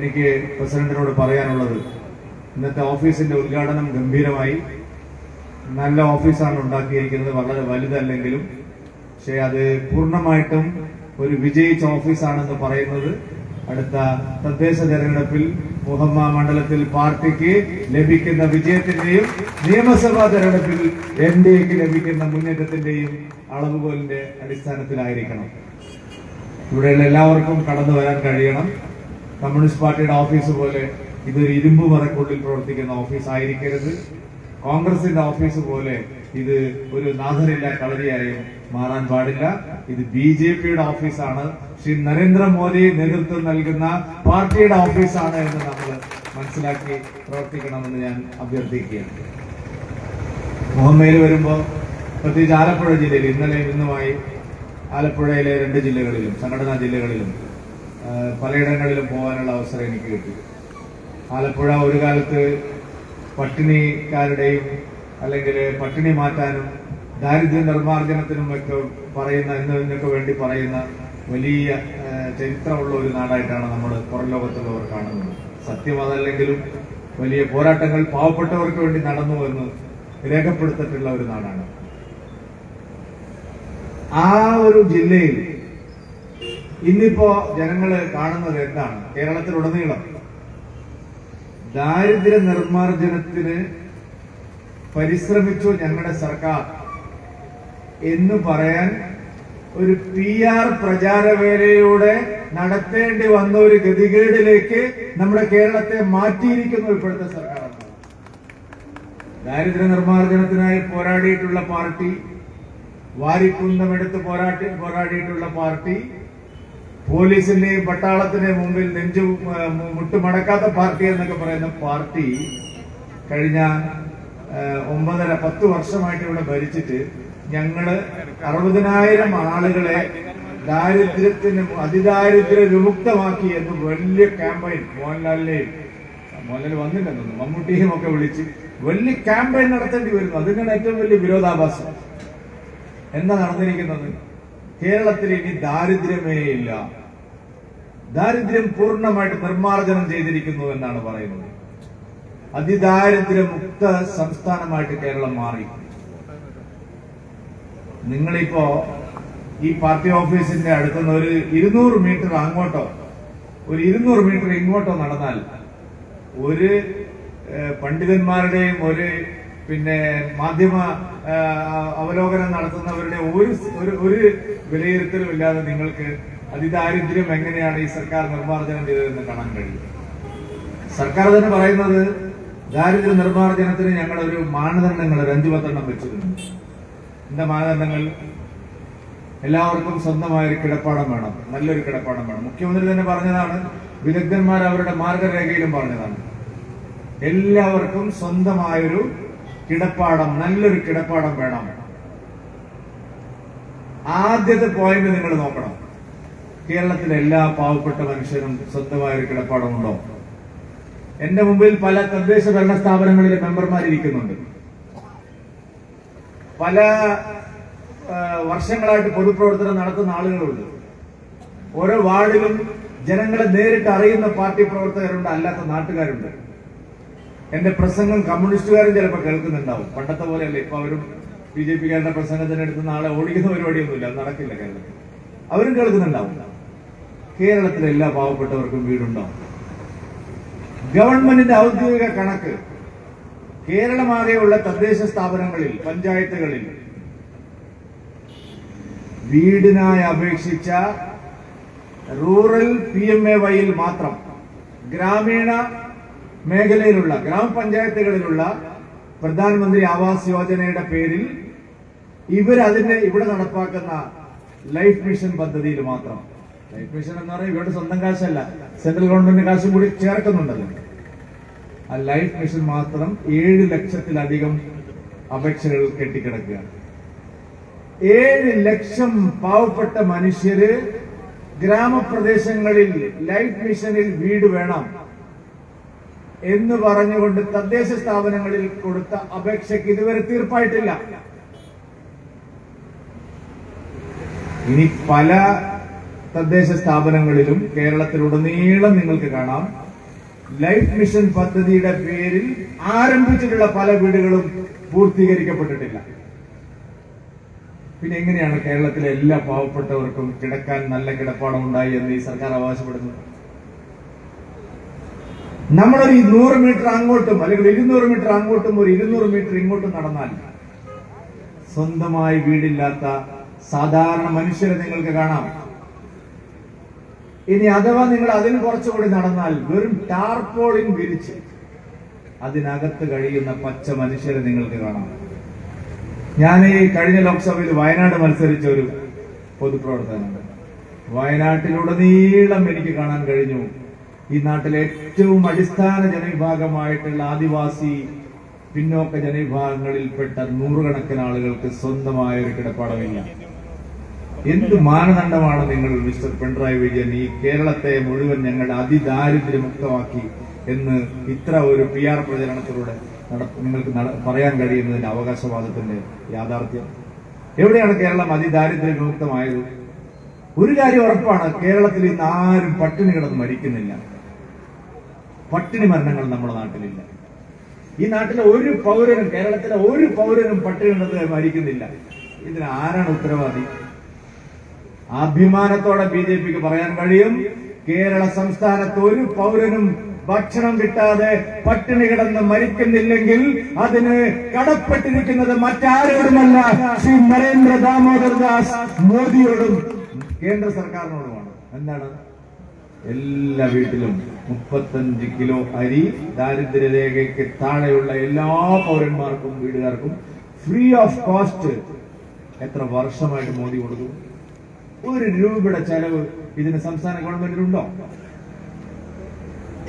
എനിക്ക് പ്രസിഡന്റിനോട് പറയാനുള്ളത്, ഇന്നത്തെ ഓഫീസിന്റെ ഉദ്ഘാടനം ഗംഭീരമായി. നല്ല ഓഫീസാണ് ഉണ്ടാക്കിയിരിക്കുന്നത്, വളരെ വലുതല്ലെങ്കിലും. പക്ഷെ അത് പൂർണ്ണമായിട്ടും ഒരു വിജയിച്ച ഓഫീസാണെന്ന് പറയുന്നത് അടുത്ത തദ്ദേശ തെരഞ്ഞെടുപ്പിൽ മുഹമ്മ മണ്ഡലത്തിൽ പാർട്ടിക്ക് ലഭിക്കുന്ന വിജയത്തിന്റെയും നിയമസഭാ തെരഞ്ഞെടുപ്പിൽ എൻഡിഎക്ക് ലഭിക്കുന്ന മുന്നേറ്റത്തിന്റെയും അളവുകോലിന്റെ അടിസ്ഥാനത്തിലായിരിക്കണം. ഇവിടെയുള്ള എല്ലാവർക്കും കടന്നു വരാൻ കഴിയണം. കമ്മ്യൂണിസ്റ്റ് പാർട്ടിയുടെ ഓഫീസ് പോലെ ഇതൊരു ഇരുമ്പ് മറക്കുള്ളിൽ പ്രവർത്തിക്കുന്ന ഓഫീസ് ആയിരിക്കരുത്. കോൺഗ്രസിന്റെ ഓഫീസ് പോലെ ഇത് ഒരു നാഥനില്ല കളരിയായും മാറാൻ പാടില്ല. ഇത് ബിജെപിയുടെ ഓഫീസാണ്, ശ്രീ നരേന്ദ്രമോദി നേതൃത്വം നൽകുന്ന പാർട്ടിയുടെ ഓഫീസാണ് എന്ന് നമ്മൾ മനസ്സിലാക്കി പ്രവർത്തിക്കണമെന്ന് ഞാൻ അഭ്യർത്ഥിക്കുകയാണ്. മുഹമ്മയിൽ വരുമ്പോൾ പ്രത്യേകിച്ച് ആലപ്പുഴ ജില്ലയിൽ ഇന്നലെയും ഇന്നുമായി ആലപ്പുഴയിലെ 2 ജില്ലകളിലും സംഘടനാ ജില്ലകളിലും പലയിടങ്ങളിലും പോകാനുള്ള അവസരം എനിക്ക് കിട്ടി. ആലപ്പുഴ ഒരു കാലത്ത് പട്ടിണിക്കാരുടെയും അല്ലെങ്കിൽ പട്ടിണി മാറ്റാനും ദാരിദ്ര്യ നിർമ്മാർജ്ജനത്തിനും ഒക്കെ പറയുന്ന എന്നതിനൊക്കെ വേണ്ടി പറയുന്ന വലിയ ചരിത്രമുള്ള ഒരു നാടായിട്ടാണ് നമ്മൾ പുറം ലോകത്തുള്ളവർ കാണുന്നത്. സത്യം അതല്ലെങ്കിലും വലിയ പോരാട്ടങ്ങൾ പാവപ്പെട്ടവർക്ക് വേണ്ടി നടന്നു എന്ന് രേഖപ്പെടുത്തിയിട്ടുള്ള ഒരു നാടാണ്. ആ ഒരു ജില്ലയിൽ ഇന്നിപ്പോ ജനങ്ങള് കാണുന്നത് എന്താണ്? കേരളത്തിലുടനീളം ദാരിദ്ര്യ നിർമ്മാർജ്ജനത്തിന് പരിശ്രമിച്ചു ഞങ്ങളുടെ സർക്കാർ എന്ന് പറയാൻ ഒരു PR പ്രചാരവേലയിലൂടെ നടത്തേണ്ടി വന്ന ഒരു ഗതികേടിലേക്ക് നമ്മുടെ കേരളത്തെ മാറ്റിയിരിക്കുന്നു ഇപ്പോഴത്തെ സർക്കാർ. ദാരിദ്ര്യ നിർമ്മാർജ്ജനത്തിനായി പോരാടിയിട്ടുള്ള പാർട്ടി, വാരിക്കുന്തമെടുത്ത് പോരാടിയിട്ടുള്ള പാർട്ടി, പോലീസിന്റെയും പട്ടാളത്തിന്റെയും മുമ്പിൽ മുട്ടുമടക്കാത്ത പാർട്ടി എന്നൊക്കെ പറയുന്ന പാർട്ടി കഴിഞ്ഞ 9-10 വർഷമായിട്ട് ഇവിടെ ഭരിച്ചിട്ട് ഞങ്ങള് 60,000 ആളുകളെ അതിദാരിദ്ര്യ വിമുക്തമാക്കി എന്ന് വലിയ ക്യാമ്പയിൻ മോഹൻലാൽ വന്നില്ലെന്നു മമ്മൂട്ടിയും ഒക്കെ വിളിച്ച് വലിയ ക്യാമ്പയിൻ നടത്തേണ്ടി വരുന്നു. അതിനാണ് ഏറ്റവും വലിയ വിരോധാഭാസം. എന്താ നടന്നിരിക്കുന്നത്? കേരളത്തിൽ ഇനി ദാരിദ്ര്യമേ ഇല്ല, ദാരിദ്ര്യം പൂർണ്ണമായിട്ട് നിർമ്മാർജ്ജനം ചെയ്തിരിക്കുന്നു എന്നാണ് പറയുന്നത്. അതിദാരിദ്ര്യമുക്ത സംസ്ഥാനമായിട്ട് കേരളം മാറി. നിങ്ങളിപ്പോ ഈ പാർട്ടി ഓഫീസിന്റെ അടുത്തുനിന്ന് ഒരു 200 മീറ്റർ അങ്ങോട്ടോ ഒരു 200 മീറ്റർ ഇങ്ങോട്ടോ നടന്നാൽ ഒരു പണ്ഡിതന്മാരുടെയും ഒരു മാധ്യമ അവലോകനം നടത്തുന്നവരുടെ ഒരു വിലയിരുത്തലും ഇല്ലാതെ നിങ്ങൾക്ക് അതിദാരിദ്ര്യം എങ്ങനെയാണ് ഈ സർക്കാർ നിർമ്മാർജ്ജനം ചെയ്തതെന്ന് കാണാൻ കഴിയും. സർക്കാർ തന്നെ പറയുന്നത് ദാരിദ്ര്യ നിർമ്മാർജ്ജനത്തിന് ഞങ്ങളൊരു മാനദണ്ഡങ്ങൾ 5-10 വെച്ചിരുന്നു. എന്താ മാനദണ്ഡങ്ങൾ? എല്ലാവർക്കും സ്വന്തമായൊരു കിടപ്പാടം വേണം, നല്ലൊരു കിടപ്പാടം വേണം. മുഖ്യമന്ത്രി തന്നെ പറഞ്ഞതാണ്, വിദഗ്ധന്മാർ അവരുടെ മാർഗരേഖയിലും പറഞ്ഞതാണ്. എല്ലാവർക്കും സ്വന്തമായൊരു കിടപ്പാടം, നല്ലൊരു കിടപ്പാടം വേണം. ആദ്യത്തെ പോയിന്റ് നിങ്ങൾ നോക്കണം. കേരളത്തിലെ എല്ലാ പാവപ്പെട്ട മനുഷ്യരും സ്വന്തമായൊരു കിടപ്പാടമുണ്ടോ? എന്റെ മുമ്പിൽ പല തദ്ദേശ ഭരണ സ്ഥാപനങ്ങളിലെ മെമ്പർമാരിയ്ക്കുന്നുണ്ട്. പല വർഷങ്ങളായിട്ട് പൊതുപ്രവർത്തനം നടത്തുന്ന ആളുകളുണ്ട്. ഓരോ വാർഡിലും ജനങ്ങളെ നേരിട്ട് അറിയുന്ന പാർട്ടി പ്രവർത്തകരുണ്ട്, അല്ലാത്ത നാട്ടുകാരുണ്ട്. എന്റെ പ്രസംഗം കമ്മ്യൂണിസ്റ്റുകാരും ചിലപ്പോൾ കേൾക്കുന്നുണ്ടാവും. പണ്ടത്തെ പോലെയല്ല, ഇപ്പൊ അവരും BJP-കാരുടെ പ്രസംഗത്തിന് എടുത്ത് നാളെ ഓടിക്കുന്ന പരിപാടിയൊന്നുമില്ല, അത് നടക്കില്ല കേരളത്തിൽ. അവരും കേൾക്കുന്നുണ്ടാവും. കേരളത്തിലെ എല്ലാ പാവപ്പെട്ടവർക്കും വീടുണ്ടാവും. ഗവൺമെന്റിന്റെ ഔദ്യോഗിക കണക്ക് കേരളമാകെയുള്ള തദ്ദേശ സ്ഥാപനങ്ങളിൽ, പഞ്ചായത്തുകളിൽ വീടിനായി അപേക്ഷിച്ച റൂറൽ PMAY-ൽ മാത്രം ഗ്രാമീണ മേഖലയിലുള്ള ഗ്രാമപഞ്ചായത്തുകളിലുള്ള പ്രധാനമന്ത്രി ആവാസ് യോജനയുടെ പേരിൽ ഇവിടെ നടപ്പാക്കുന്ന ലൈഫ് മിഷൻ പദ്ധതിയിൽ മാത്രം, ലൈഫ് മിഷൻ എന്ന് പറഞ്ഞാൽ ഇവരുടെ സ്വന്തം കാശല്ല, സെൻട്രൽ ഗവൺമെന്റ് കാശും കൂടി ചേർക്കുന്നുണ്ടല്ലോ. ആ ലൈഫ് മിഷൻ മാത്രം 7 ലക്ഷത്തിലധികം അപേക്ഷകൾ കെട്ടിക്കിടക്കുകയാണ്. 7 ലക്ഷം പാവപ്പെട്ട മനുഷ്യര് ഗ്രാമപ്രദേശങ്ങളിൽ ലൈഫ് മിഷനിൽ വീട് വേണം എന്ന് പറഞ്ഞുകൊണ്ട് തദ്ദേശ സ്ഥാപനങ്ങളിൽ കൊടുത്ത അപേക്ഷയ്ക്ക് ഇതുവരെ തീർപ്പായിട്ടില്ല. ഇനി പല തദ്ദേശ സ്ഥാപനങ്ങളിലും കേരളത്തിലുടനീളം നിങ്ങൾക്ക് കാണാം ലൈഫ് മിഷൻ പദ്ധതിയുടെ പേരിൽ ആരംഭിച്ചിട്ടുള്ള പല വീടുകളും പൂർത്തീകരിക്കപ്പെട്ടിട്ടില്ല. പിന്നെ എങ്ങനെയാണ് കേരളത്തിലെ എല്ലാ പാവപ്പെട്ടവർക്കും കിടക്കാൻ നല്ല കിടപ്പാടം ഉണ്ടായി എന്ന് ഈ സർക്കാർ അവകാശപ്പെടുന്നത്? നമ്മളൊരു 100 മീറ്റർ അങ്ങോട്ടും അല്ലെങ്കിൽ 200 മീറ്റർ അങ്ങോട്ടും ഒരു 200 മീറ്റർ ഇങ്ങോട്ടും നടന്നാൽ സ്വന്തമായി വീടില്ലാത്ത സാധാരണ മനുഷ്യരെ നിങ്ങൾക്ക് കാണാം. ഇനി അഥവാ നിങ്ങൾ അതിന് കുറച്ചുകൂടി നടന്നാൽ വെറും ടാർപോളിൻ വിരിച്ച് അതിനകത്ത് കഴിയുന്ന പച്ച മനുഷ്യരെ നിങ്ങൾക്ക് കാണാം. ഞാൻ ഈ കഴിഞ്ഞ ലോക്സഭയിൽ വയനാട് മത്സരിച്ച ഒരു പൊതുപ്രവർത്തകനാണ്. വയനാട്ടിലുടനീളം എനിക്ക് കാണാൻ കഴിഞ്ഞു ഈ നാട്ടിലെ ഏറ്റവും അടിസ്ഥാന ജനവിഭാഗമായിട്ടുള്ള ആദിവാസി പിന്നോക്ക ജനവിഭാഗങ്ങളിൽപ്പെട്ട നൂറുകണക്കിന് ആളുകൾക്ക് സ്വന്തമായ ഒരു കിടപ്പാടമില്ല. എന്ത് മാനദണ്ഡമാണ് നിങ്ങൾ മിസ്റ്റർ പിണറായി വിജയൻ ഈ കേരളത്തെ മുഴുവൻ ഞങ്ങളുടെ അതിദാരിദ്ര്യമുക്തമാക്കി എന്ന് ഇത്ര ഒരു PR പ്രചരണത്തിലൂടെ നിങ്ങൾക്ക് പറയാൻ കഴിയുന്നതിന്റെ അവകാശവാദത്തിന്റെ യാഥാർത്ഥ്യം? എവിടെയാണ് കേരളം അതിദാരിദ്ര്യ വിമുക്തമായത്? ഒരു കാര്യം ഉറപ്പാണ്, കേരളത്തിൽ ഇന്ന് ആരും പട്ടിണി കിടന്ന് മരിക്കുന്നില്ല. പട്ടിണി മരണങ്ങൾ നമ്മുടെ നാട്ടിലില്ല. ഈ നാട്ടിലെ ഒരു പൗരനും, കേരളത്തിലെ ഒരു പൗരനും പട്ടിണി കിടന്ന് മരിക്കുന്നില്ല. ഇതിന് ആരാണ് ഉത്തരവാദി? അഭിമാനത്തോടെ BJPക്ക് പറയാൻ കഴിയും, കേരള സംസ്ഥാനത്ത് ഒരു പൗരനും ഭക്ഷണം കിട്ടാതെ പട്ടിണി കിടന്ന് മരിക്കുന്നില്ലെങ്കിൽ അതിന് കടപ്പെട്ടിരിക്കുന്നത് മറ്റാരോടുമല്ല, ശ്രീ നരേന്ദ്ര ദാമോദർ ദാസ് മോദിയോടും കേന്ദ്ര സർക്കാരിനോടുമാണ്. എന്താണ്? എല്ലാ വീട്ടിലും 35 കിലോ അരി ദാരിദ്ര്യരേഖയ്ക്ക് താഴെയുള്ള എല്ലാ പൗരന്മാർക്കും വീടുകാർക്കും ഫ്രീ ഓഫ് കോസ്റ്റ് എത്ര വർഷമായിട്ട് മോദി കൊടുത്തു? 1 രൂപയുടെ ചെലവ് ഇതിന് സംസ്ഥാന ഗവൺമെന്റിനുണ്ടോ?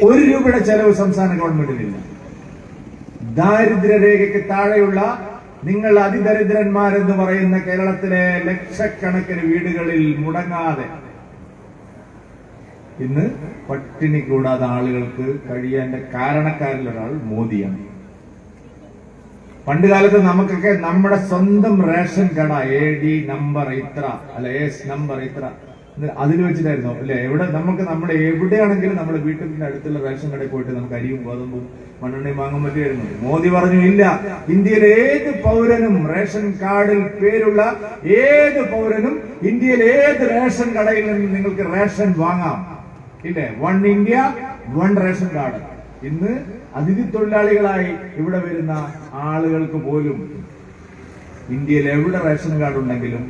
1 രൂപയുടെ ചെലവ് സംസ്ഥാന ഗവൺമെന്റിനില്ല. ദാരിദ്ര്യരേഖയ്ക്ക് താഴെയുള്ള നിങ്ങൾ അതിദരിദ്രന്മാരെന്ന് പറയുന്ന കേരളത്തിലെ ലക്ഷക്കണക്കിന് വീടുകളിൽ മുടങ്ങാതെ ഇന്ന് പട്ടിണി കൂടാതെ ആളുകൾക്ക് കഴിയാന്റെ കാരണക്കാരിലൊരാൾ മോദിയാണ്. പണ്ടുകാലത്ത് നമുക്കൊക്കെ നമ്മുടെ സ്വന്തം റേഷൻ കട AD നമ്പർ ഇത്ര അല്ല AS നമ്പർ ഇത്ര അതിൽ വെച്ചിട്ടായിരുന്നു അല്ലെ? നമ്മുടെ എവിടെയാണെങ്കിലും നമ്മുടെ വീട്ടിന്റെ അടുത്തുള്ള റേഷൻ കടയിൽ പോയിട്ട് നമുക്ക് അരിയും ഗോതമ്പും മണ്ണെണ്ണയും വാങ്ങാൻ പറ്റുമായിരുന്നു. മോദി പറഞ്ഞു ഇല്ല, ഇന്ത്യയിലെ ഏത് പൗരനും റേഷൻ കാർഡിൽ പേരുള്ള ഏത് പൗരനും ഇന്ത്യയിലെ ഏത് റേഷൻ കടയിൽ നിന്നും നിങ്ങൾക്ക് റേഷൻ വാങ്ങാം. ഇല്ലേ? 1 ഇന്ത്യ 1 റേഷൻ കാർഡ്. ഇന്ന് അതിഥി തൊഴിലാളികളായി ഇവിടെ വരുന്ന ആളുകൾക്ക് പോലും ഇന്ത്യയിൽ എവിടെ റേഷൻ കാർഡ് ഉണ്ടെങ്കിലും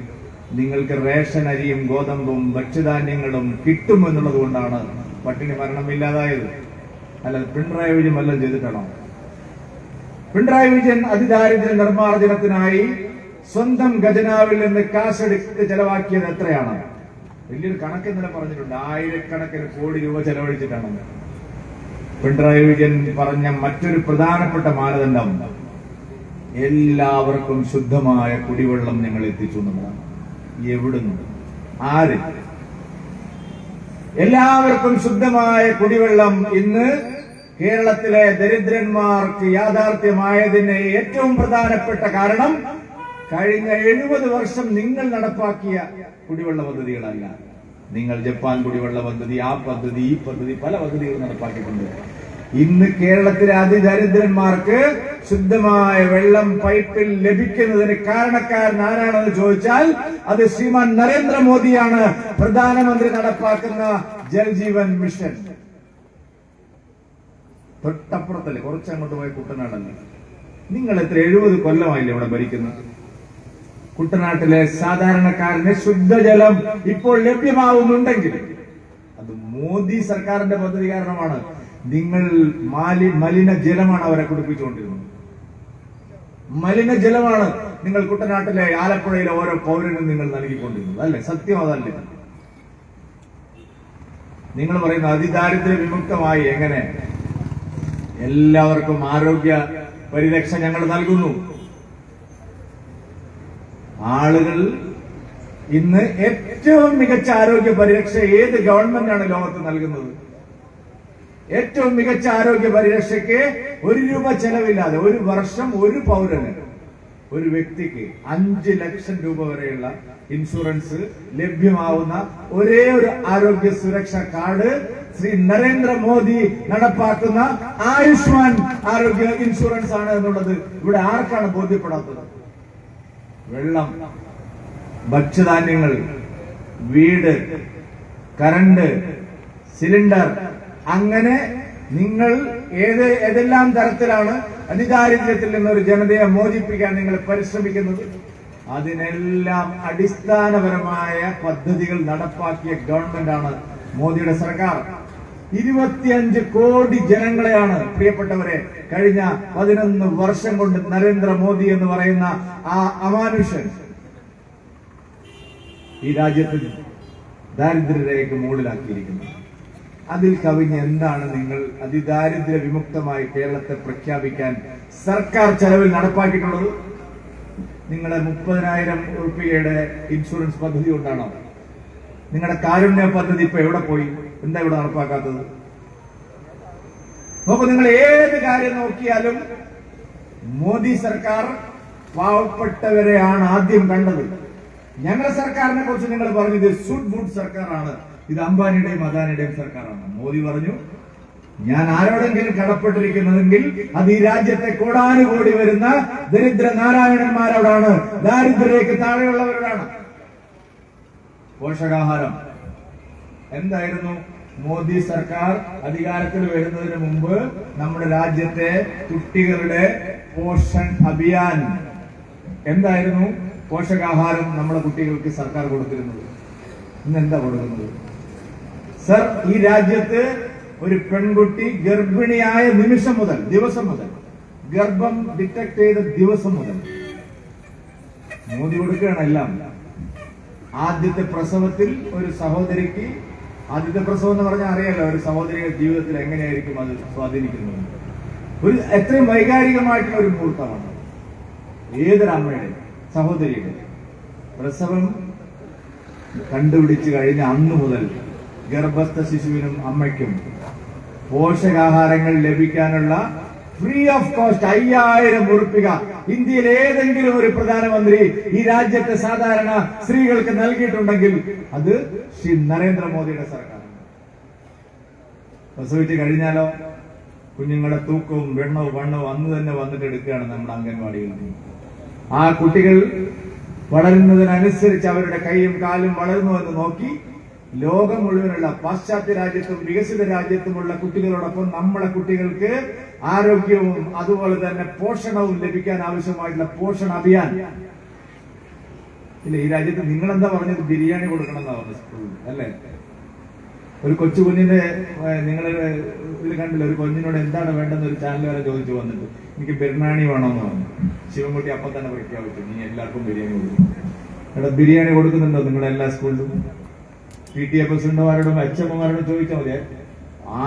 നിങ്ങൾക്ക് റേഷൻ അരിയും ഗോതമ്പും ഭക്ഷ്യധാന്യങ്ങളും കിട്ടുമെന്നുള്ളത് കൊണ്ടാണ് പട്ടിണി മരണം ഇല്ലാതായത്. അല്ല പിണറായി വിജയൻ വല്ലതും ചെയ്തിട്ടാണോ? പിണറായി വിജയൻ അതിദാരിദ്ര്യ നിർമ്മാർജ്ജനത്തിനായി സ്വന്തം ഖജനാവിൽ നിന്ന് കാശെടുത്ത് ചെലവാക്കിയത് എത്രയാണ്? വലിയൊരു കണക്ക് ഇന്നലെ പറഞ്ഞിട്ടുണ്ട്. 1000കണക്കിന് കോടി രൂപ ചെലവഴിച്ചിട്ടാണ്. പിണറായി വിജയൻ പറഞ്ഞ മറ്റൊരു പ്രധാനപ്പെട്ട മാനദണ്ഡം എല്ലാവർക്കും ശുദ്ധമായ കുടിവെള്ളം നിങ്ങൾ എത്തിച്ചു എന്നുള്ളതാണ്. എവിടുന്ന്? ആര്? എല്ലാവർക്കും ശുദ്ധമായ കുടിവെള്ളം ഇന്ന് കേരളത്തിലെ ദരിദ്രന്മാർക്ക് യാഥാർത്ഥ്യമായതിന് ഏറ്റവും പ്രധാനപ്പെട്ട കാരണം കഴിഞ്ഞ 70 വർഷം നിങ്ങൾ നടപ്പാക്കിയ കുടിവെള്ള പദ്ധതികളല്ല. നിങ്ങൾ ജപ്പാൻ കുടിവെള്ള പദ്ധതി, ആ പദ്ധതി, ഈ പദ്ധതി, പല പദ്ധതികൾ നടപ്പാക്കിയിട്ടുണ്ട്. ഇന്ന് കേരളത്തിലെ അതിദരിദ്രന്മാർക്ക് ശുദ്ധമായ വെള്ളം പൈപ്പിൽ ലഭിക്കുന്നതിന് കാരണക്കാരൻ ആരാണെന്ന് ചോദിച്ചാൽ അത് ശ്രീമാൻ നരേന്ദ്രമോദിയാണ്. പ്രധാനമന്ത്രി നടപ്പാക്കുന്ന ജൽജീവൻ മിഷൻ. തൊട്ടപ്പുറത്തല്ലേ, കുറച്ചങ്ങോട്ട് പോയ കുട്ടനാടല്ലേ. നിങ്ങൾ എത്ര 70 കൊല്ലമായില്ലേ ഇവിടെ ഭരിക്കുന്നത്? കുട്ടനാട്ടിലെ സാധാരണക്കാരന് ശുദ്ധജലം ഇപ്പോൾ ലഭ്യമാവുന്നുണ്ടെങ്കിൽ അത് മോദി സർക്കാരിന്റെ പദ്ധതി കാരണമാണ്. നിങ്ങൾ മലിനജലമാണ് അവരെ കുടിപ്പിച്ചുകൊണ്ടിരുന്നത്. മലിനജലമാണ് നിങ്ങൾ കുട്ടനാട്ടിലെ ആലപ്പുഴയിലെ ഓരോ പൗരനും നിങ്ങൾ നൽകിക്കൊണ്ടിരുന്നത്. അല്ലെ? സത്യം അതല്ലേ? നിങ്ങൾ പറയുന്ന അതിദാരിദ്ര്യ വിമുക്തമായി എങ്ങനെ? എല്ലാവർക്കും ആരോഗ്യ പരിരക്ഷ ഞങ്ങൾ നൽകുന്നു. ആളുകൾ ഇന്ന് ഏറ്റവും മികച്ച ആരോഗ്യ പരിരക്ഷ ഏത് ഗവൺമെന്റാണ് ലോകത്ത് നൽകുന്നത്? ഏറ്റവും മികച്ച ആരോഗ്യ പരിരക്ഷയ്ക്ക് 1 രൂപ ചെലവില്ലാതെ ഒരു വർഷം ഒരു പൗരന്, ഒരു വ്യക്തിക്ക് 5 ലക്ഷം രൂപ വരെയുള്ള ഇൻഷുറൻസ് ലഭ്യമാവുന്ന ഒരേ ഒരു ആരോഗ്യ സുരക്ഷാ കാർഡ് ശ്രീ നരേന്ദ്രമോദി നടപ്പാക്കുന്ന ആയുഷ്മാൻ ആരോഗ്യ ഇൻഷുറൻസ് ആണ് എന്നുള്ളത് ഇവിടെ ആർക്കാണ് ബോധ്യപ്പെടാത്തത്? വെള്ളം, ഭക്ഷ്യധാന്യങ്ങൾ, വീട്, കറണ്ട്, സിലിണ്ടർ, അങ്ങനെ നിങ്ങൾ ഏതെല്ലാം തരത്തിലാണ് അതിദാരിദ്ര്യത്തിൽ നിന്നൊരു ജനതയെ മോചിപ്പിക്കാൻ നിങ്ങൾ പരിശ്രമിക്കുന്നത്, അതിനെല്ലാം അടിസ്ഥാനപരമായ പദ്ധതികൾ നടപ്പാക്കിയ ഗവൺമെന്റാണ് മോദിയുടെ സർക്കാർ. 25 കോടി ജനങ്ങളെയാണ് പ്രിയപ്പെട്ടവരെ കഴിഞ്ഞ 11 വർഷം കൊണ്ട് നരേന്ദ്രമോദി എന്ന് പറയുന്ന ആ അമാനുഷ്യൻ ഈ രാജ്യത്ത് ദാരിദ്ര്യരേഖയ്ക്ക് മുകളിലാക്കിയിരിക്കുന്നത്. അതിൽ കവിഞ്ഞ് എന്താണ് നിങ്ങൾ അതിദാരിദ്ര്യ വിമുക്തമായി കേരളത്തെ പ്രഖ്യാപിക്കാൻ സർക്കാർ ചെലവിൽ നടപ്പാക്കിയിട്ടുള്ളത്? നിങ്ങളുടെ 30,000 രൂപയുടെ ഇൻഷുറൻസ് പദ്ധതി കൊണ്ടാണോ? നിങ്ങളുടെ കാരുണ്യ പദ്ധതി ഇപ്പൊ എവിടെ പോയി? എന്താ ഇവിടെ നടപ്പാക്കാത്തത്? നോക്കൂ, നിങ്ങൾ ഏത് കാര്യം നോക്കിയാലും മോദി സർക്കാർ പാവപ്പെട്ടവരെയാണ് ആദ്യം കണ്ടത്. ഞങ്ങളുടെ സർക്കാരിനെ കുറിച്ച് നിങ്ങൾ പറഞ്ഞു ഇത് സുഡ് ഗുഡ് സർക്കാരാണ്, ഇത് അംബാനിയുടെയും അദാനിയുടെയും സർക്കാരാണ്. മോദി പറഞ്ഞു ഞാൻ ആരോടെങ്കിലും കടപ്പെട്ടിരിക്കുന്നതെങ്കിൽ അത് ഈ രാജ്യത്തെ കോടാനുകോടി വരുന്ന ദരിദ്ര നാരായണന്മാരോടാണ്, ദാരിദ്ര്യരേഖയ്ക്ക് താഴെയുള്ളവരോടാണ്. പോഷകാഹാരം എന്തായിരുന്നു? മോദി സർക്കാർ അധികാരത്തിൽ വരുന്നതിന് മുമ്പ് നമ്മുടെ രാജ്യത്തെ കുട്ടികളുടെ പോഷൺ അഭിയാൻ എന്തായിരുന്നു? പോഷകാഹാരം നമ്മുടെ കുട്ടികൾക്ക് സർക്കാർ കൊടുത്തിരുന്നത്. ഇന്ന് എന്താ കൊടുക്കുന്നത്? സർ, ഈ രാജ്യത്ത് ഒരു പെൺകുട്ടി ഗർഭിണിയായ ദിവസം മുതൽ ഗർഭം ഡിറ്റക്ട് ചെയ്ത ദിവസം മുതൽ മോദി കൊടുക്കുകയാണ് എല്ലാം. ആദ്യത്തെ പ്രസവത്തിൽ ഒരു സഹോദരിക്ക്, ആദ്യത്തെ പ്രസവം എന്ന് പറഞ്ഞാൽ അറിയാലോ ഒരു സഹോദരിയുടെ ജീവിതത്തിൽ എങ്ങനെയായിരിക്കും അത് സ്വാധീനിക്കുന്നത്. ഒരു എത്രയും വൈകാരികമായിട്ടുള്ള ഒരു മുഹൂർത്തമാണ് ഏതൊരമ്മയുടെ സഹോദരിയുടെ. പ്രസവം കണ്ടുപിടിച്ചു കഴിഞ്ഞ അന്നു മുതൽ ഗർഭസ്ഥ ശിശുവിനും അമ്മയ്ക്കും പോഷകാഹാരങ്ങൾ ലഭിക്കാനുള്ള ഫ്രീ ഓഫ് കോസ്റ്റ് 5000 ഉറുപ്പിക ഇന്ത്യയിൽ ഏതെങ്കിലും ഒരു പ്രധാനമന്ത്രി ഈ രാജ്യത്തെ സാധാരണ സ്ത്രീകൾക്ക് നൽകിയിട്ടുണ്ടെങ്കിൽ അത് ശ്രീ നരേന്ദ്രമോദിയുടെ സർക്കാർ. പ്രസവിച്ച് കഴിഞ്ഞാലോ കുഞ്ഞുങ്ങളുടെ തൂക്കവും വെണ്ണവും വണ്ണവും അന്ന് തന്നെ വന്നിട്ട് എടുക്കുകയാണ് നമ്മുടെ അംഗൻവാടികളിൽ. ആ കുട്ടികൾ വളരുന്നതിനനുസരിച്ച് അവരുടെ കൈയും കാലും വളരുന്നുവെന്ന് നോക്കി ലോകം മുഴുവനുള്ള പാശ്ചാത്യ രാജ്യത്തും വികസിത രാജ്യത്തുമുള്ള കുട്ടികളോടൊപ്പം നമ്മളെ കുട്ടികൾക്ക് ആരോഗ്യവും അതുപോലെ തന്നെ പോഷണവും ലഭിക്കാൻ ആവശ്യമായിട്ടുള്ള പോഷണ അഭിയാൻ ഇല്ല. ഈ രാജ്യത്ത് നിങ്ങളെന്താ പറഞ്ഞത്? ബിരിയാണി കൊടുക്കണം എന്നാ പറഞ്ഞത് സ്കൂളിൽ, അല്ലേ? ഒരു കൊച്ചു കുഞ്ഞിന്റെ നിങ്ങൾ ഇത് കണ്ടില്ല, ഒരു കുഞ്ഞിനോട് എന്താണ് വേണ്ടെന്ന് ഒരു ചാനൽ വരെ ചോദിച്ചു വന്നിട്ട് എനിക്ക് ബിരിയാണി വേണമെന്ന് പറഞ്ഞു. ശിവൻകുട്ടി അപ്പൊ തന്നെ പ്രഖ്യാപിച്ചു നീ എല്ലാവർക്കും ബിരിയാണി കൊടുക്കും. ഇവിടെ ബിരിയാണി കൊടുക്കുന്നുണ്ടോ നിങ്ങളുടെ എല്ലാ സ്കൂളിലും? PTA പ്രസിഡന്റുമാരോടും അച്ഛമ്മമാരോടും ചോദിച്ചാൽ മതി.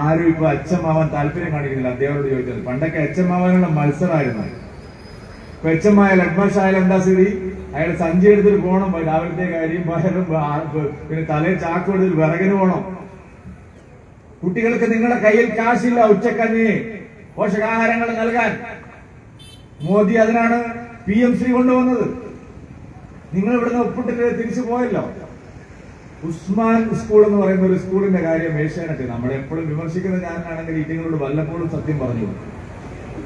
ആരും ഇപ്പൊ അച്ഛമാവാൻ താല്പര്യം കാണിക്കുന്നില്ല. അദ്ദേഹത്തോട് ചോദിച്ചത് പണ്ടൊക്കെ അച്ഛമാവാനുള്ള മത്സരമായിരുന്നു. ഇപ്പൊ അച്ഛമായാലും ഹെഡ്മാസ്റ്റർ ആയാലും എന്താ സ്ഥിതി? അയാൾ സഞ്ചി എടുത്തിട്ട് പോകണം, രാവിലത്തെ കാര്യം പയറും പിന്നെ തലയിൽ ചാക്ക് എടുത്തിട്ട് വിറകിന് പോകണം. കുട്ടികൾക്ക് നിങ്ങളുടെ കയ്യിൽ കാശില്ല ഉച്ചക്കഞ്ഞി പോഷകാഹാരങ്ങൾ നൽകാൻ. മോദി അതിനാണ് PM ശ്രീ കൊണ്ടുവന്നത്. നിങ്ങൾ ഇവിടുന്ന് ഒപ്പിട്ടിട്ട് തിരിച്ചു പോയല്ലോ. ഉസ്മാൻ സ്കൂൾ എന്ന് പറയുന്ന ഒരു സ്കൂളിന്റെ കാര്യം ഏഷ്യാനെറ്റ് നമ്മൾ എപ്പോഴും വിമർശിക്കുന്ന ഞാനാണെങ്കിൽ ഇതിങ്ങളോട് വല്ലപ്പോഴും സത്യം പറഞ്ഞു.